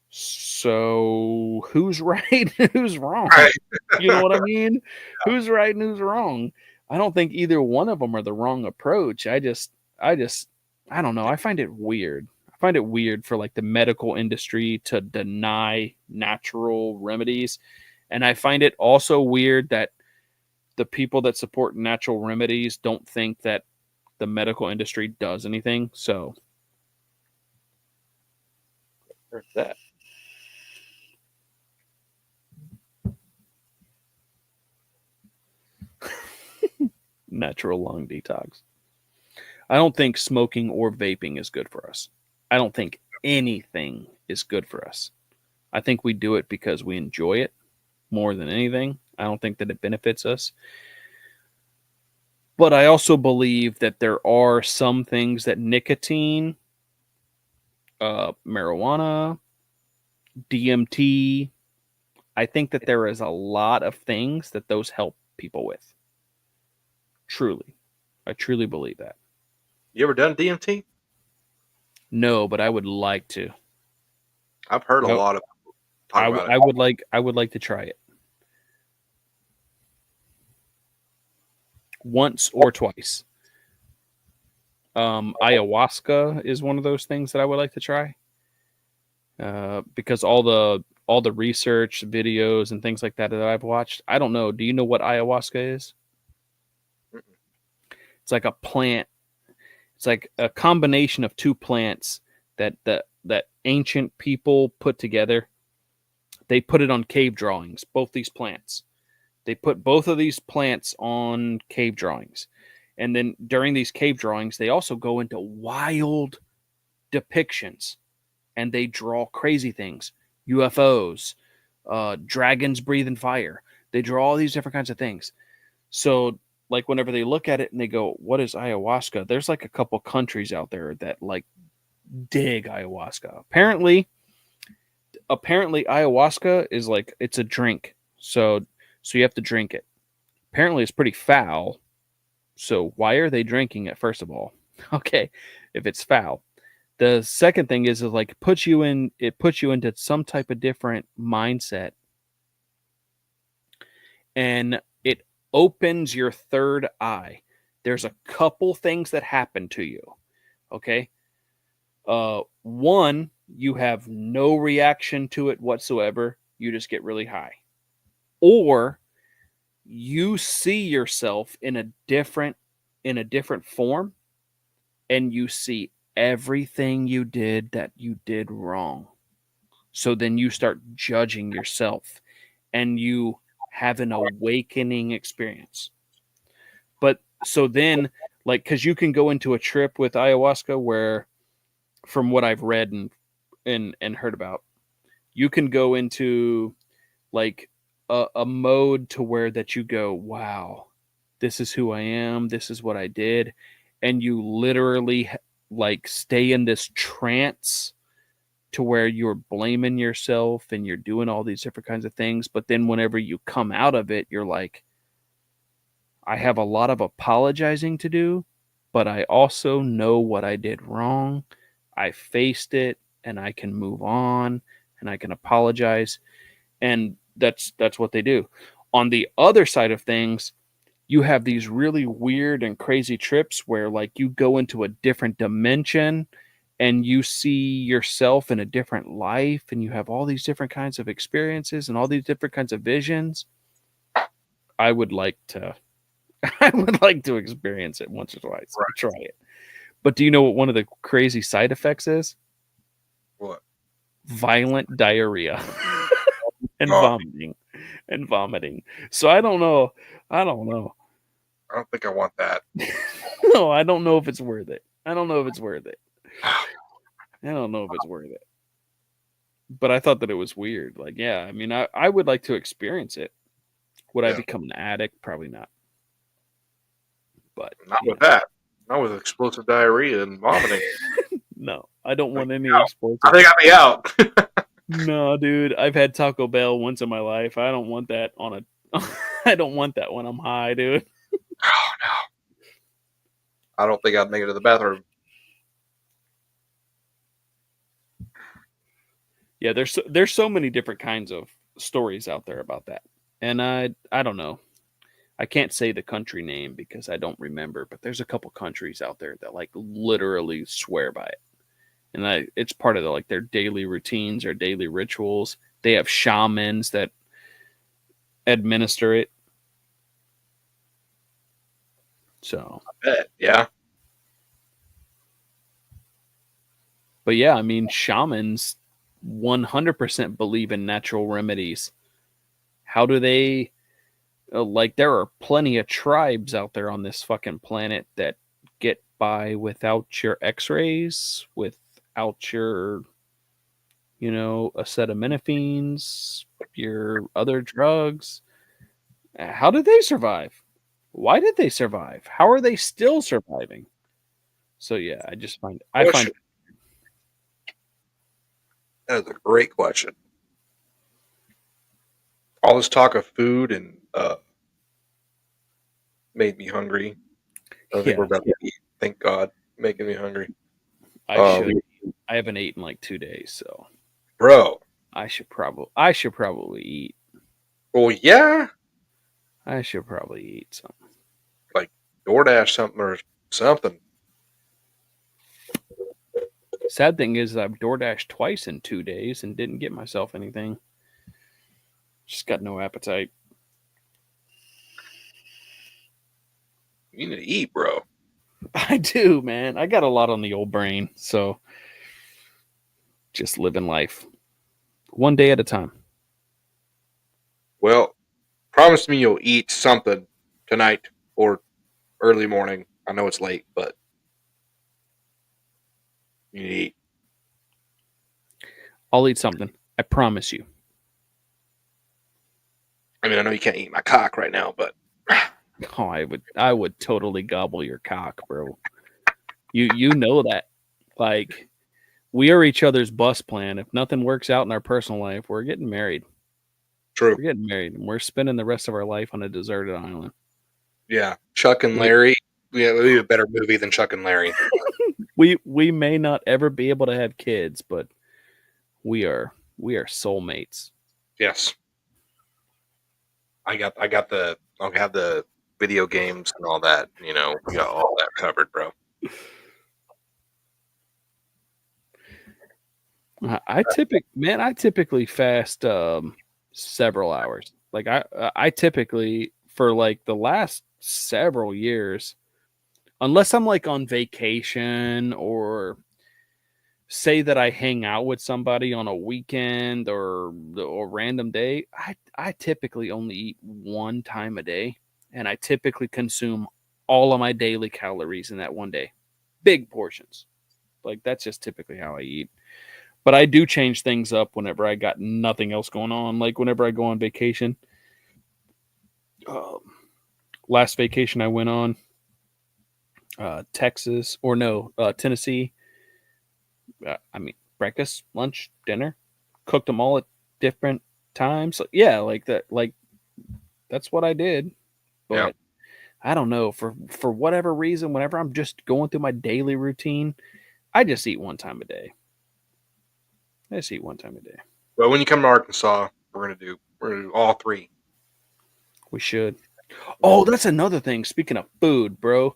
So who's right and who's wrong? Right. You know what I mean? Who's right and who's wrong? I don't think either one of them are the wrong approach. I don't know. I find it weird. I find it weird for like the medical industry to deny natural remedies. And I find it also weird that the people that support natural remedies don't think that the medical industry does anything. So there's that. Natural lung detox. I don't think smoking or vaping is good for us. I don't think anything is good for us. I think we do it because we enjoy it more than anything. I don't think that it benefits us. But I also believe that there are some things that nicotine, marijuana, DMT, I think that there is a lot of things that those help people with. Truly. I truly believe that. You ever done DMT? No, but I would like to. I've heard a No. lot of people talk about it. I would like to try it. Once or twice. Ayahuasca is one of those things that I would like to try. Because all the research videos and things like that I've watched. I don't know. Do you know what ayahuasca is? It's like a plant. It's like a combination of two plants that ancient people put together. They put it on cave drawings, both these plants. They put both of these plants on cave drawings. And then during these cave drawings, they also go into wild depictions and they draw crazy things, UFOs, dragons breathing fire. They draw all these different kinds of things. So, like, whenever they look at it and they go, what is ayahuasca? There's like a couple countries out there that like dig ayahuasca. Apparently ayahuasca is like, it's a drink. So you have to drink it. Apparently it's pretty foul. So why are they drinking it, first of all? Okay, if it's foul. The second thing is like it puts you into some type of different mindset, and it opens your third eye. There's a couple things that happen to you. Okay. One, you have no reaction to it whatsoever. You just get really high. Or you see yourself in a different form, and you see everything you did that you did wrong. So then you start judging yourself, and you have an awakening experience. But so then, like, because you can go into a trip with ayahuasca where, from what I've read and heard about, you can go into like a mode to where that you go, wow, this is who I am, this is what I did, and you literally like stay in this trance to where you're blaming yourself and you're doing all these different kinds of things. But then whenever you come out of it, you're like, I have a lot of apologizing to do, but I also know what I did wrong. I faced it, and I can move on, and I can apologize. And that's what they do. On the other side of things, you have these really weird and crazy trips where like you go into a different dimension and you see yourself in a different life, and you have all these different kinds of experiences and all these different kinds of visions. I would like to I would like to experience it once or twice. Right. Try it. But do you know what one of the crazy side effects is? What? Violent diarrhea and Oh, vomiting. So I don't know. I don't think I want that. No, I don't know if it's worth it. I don't know if it's worth it. But I thought that it was weird. Like, yeah, I mean, I would like to experience it. Would I Yeah. become an addict? Probably not. But Not with that. Not with explosive diarrhea and vomiting. no, I don't want any No. explosive. I think I'd be out. No, dude, I've had Taco Bell once in my life. I don't want that on a. I don't want that when I'm high, dude. Oh no. I don't think I'd make it to the bathroom. Yeah, there's so many different kinds of stories out there about that, and I don't know. I can't say the country name because I don't remember, but there's a couple countries out there that like literally swear by it, and it's part of like their daily routines or daily rituals. They have shamans that administer it. So, I bet. Yeah. but yeah, I mean, shamans 100% believe in natural remedies. How do they like there are plenty of tribes out there on this fucking planet that get by without your x-rays, without your acetaminophenes, your other drugs. How did they survive? Why did they survive? How are they still surviving? So yeah, I find Question. That is a great question. All this talk of food and made me hungry. I think yeah, we're about to eat. Thank God, making me hungry. I should. I haven't eaten like 2 days, so Bro. I should probably eat. Well, yeah, I should probably eat something. like DoorDash something or something. Sad thing is, I've DoorDashed twice in 2 days and didn't get myself anything. Just got no appetite. You need to eat, bro. I do, man. I got a lot on the old brain, so just living life one day at a time. Well, promise me you'll eat something tonight or early morning. I know it's late, but you need to eat. I'll eat something. I promise you. I mean, I know you can't eat my cock right now, but Oh, I would totally gobble your cock, bro. You know that. Like, we are each other's bus plan. If nothing works out in our personal life, we're getting married. true. We're getting married, and we're spending the rest of our life on a deserted island. Yeah, Chuck and Larry Yeah, it would be a better movie than Chuck and Larry. We may not ever be able to have kids, but we are soulmates. Yes, I'll have the video games and all that. You know, we got all that covered, bro. I typically fast several hours. Like I typically for like the last several years, unless I'm like on vacation or say that I hang out with somebody on a weekend or a random day, I typically only eat one time a day, and I typically consume all of my daily calories in that one day. Big portions. Like that's just typically how I eat. But I do change things up whenever I got nothing else going on. Like whenever I go on vacation. Um, Last vacation I went on, Texas or no, Tennessee. I mean, breakfast, lunch, dinner, cooked them all at different times. So, yeah, like that. Like that's what I did. Yeah. But I don't know for whatever reason. Whenever I'm just going through my daily routine, I just eat one time a day. I just eat one time a day. Well, when you come to Arkansas, we're gonna do all three. We should. Oh, that's another thing. Speaking of food, bro,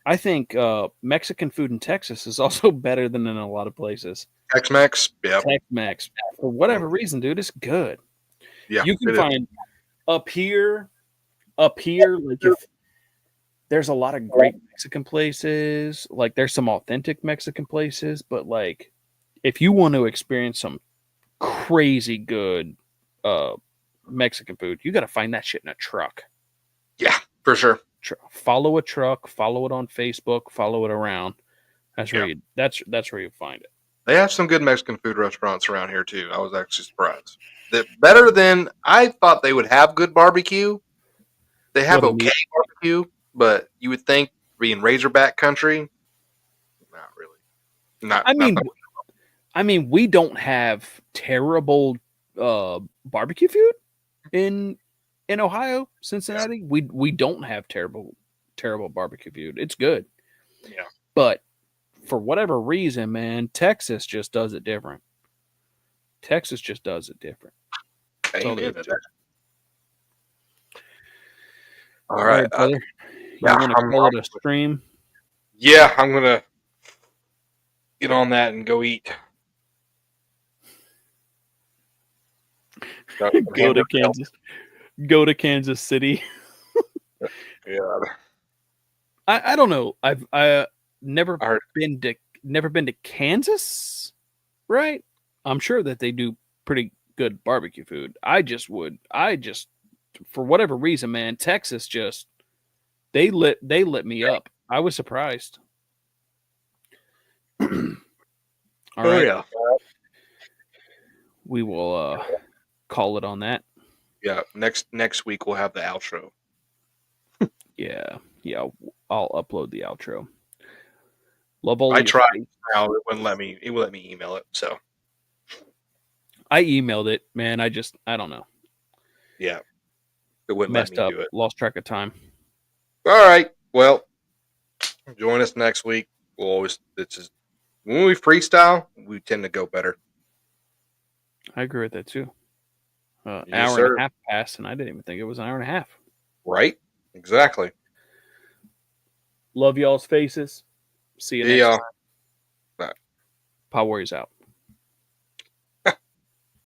I think Mexican food in Texas is also better than in a lot of places. Tex-Mex, yeah, Tex-Mex, for whatever reason, dude, it's good. yeah. You can It is. find up here, like if there's a lot of great Mexican places, like there's some authentic Mexican places, but like if you want to experience some crazy good uh Mexican food, you got to find that shit in a truck. Yeah, for sure. Follow a truck, follow it on Facebook, follow it around. That's where Yeah. that's where you find it. They have some good Mexican food restaurants around here too. I was actually surprised. That better than I thought they would have good barbecue. They have What a okay neat. barbecue, but you would think being Razorback country, not really. I Not mean, the, we don't have terrible barbecue food in Ohio, Cincinnati. We don't have terrible barbecue food. It's good, yeah. but for whatever reason, man, Texas just does it different. Texas just does it different. That's all there Amen is to to it. that. All All right. right, brother. Yeah, You want to call it a stream? yeah, I'm gonna get on that and go eat. Got some Go to hamburger help. Kansas. Go to Kansas City. Yeah. I don't know. I've never I heard- been to Kansas, right? I'm sure that they do pretty good barbecue food. I just for whatever reason, man, Texas just they lit me up. I was surprised. All Oh right, yeah. we will call it on that. Yeah. Next week we'll have the outro. Yeah, I'll upload the outro. Love all I your tried. face. Now it wouldn't let me. It would let me email it. So I emailed it, man. I don't know. yeah, it wouldn't Messed let me up. do it. Lost track of time. All right. Well, join us next week. We'll always. This is when we freestyle. We tend to go better. I agree with that too. Yes, Hour sir. and a half passed, and I didn't even think it was an hour and a half. Right. Exactly. Love y'all's faces. See you Yeah. next time. Power Warriors out.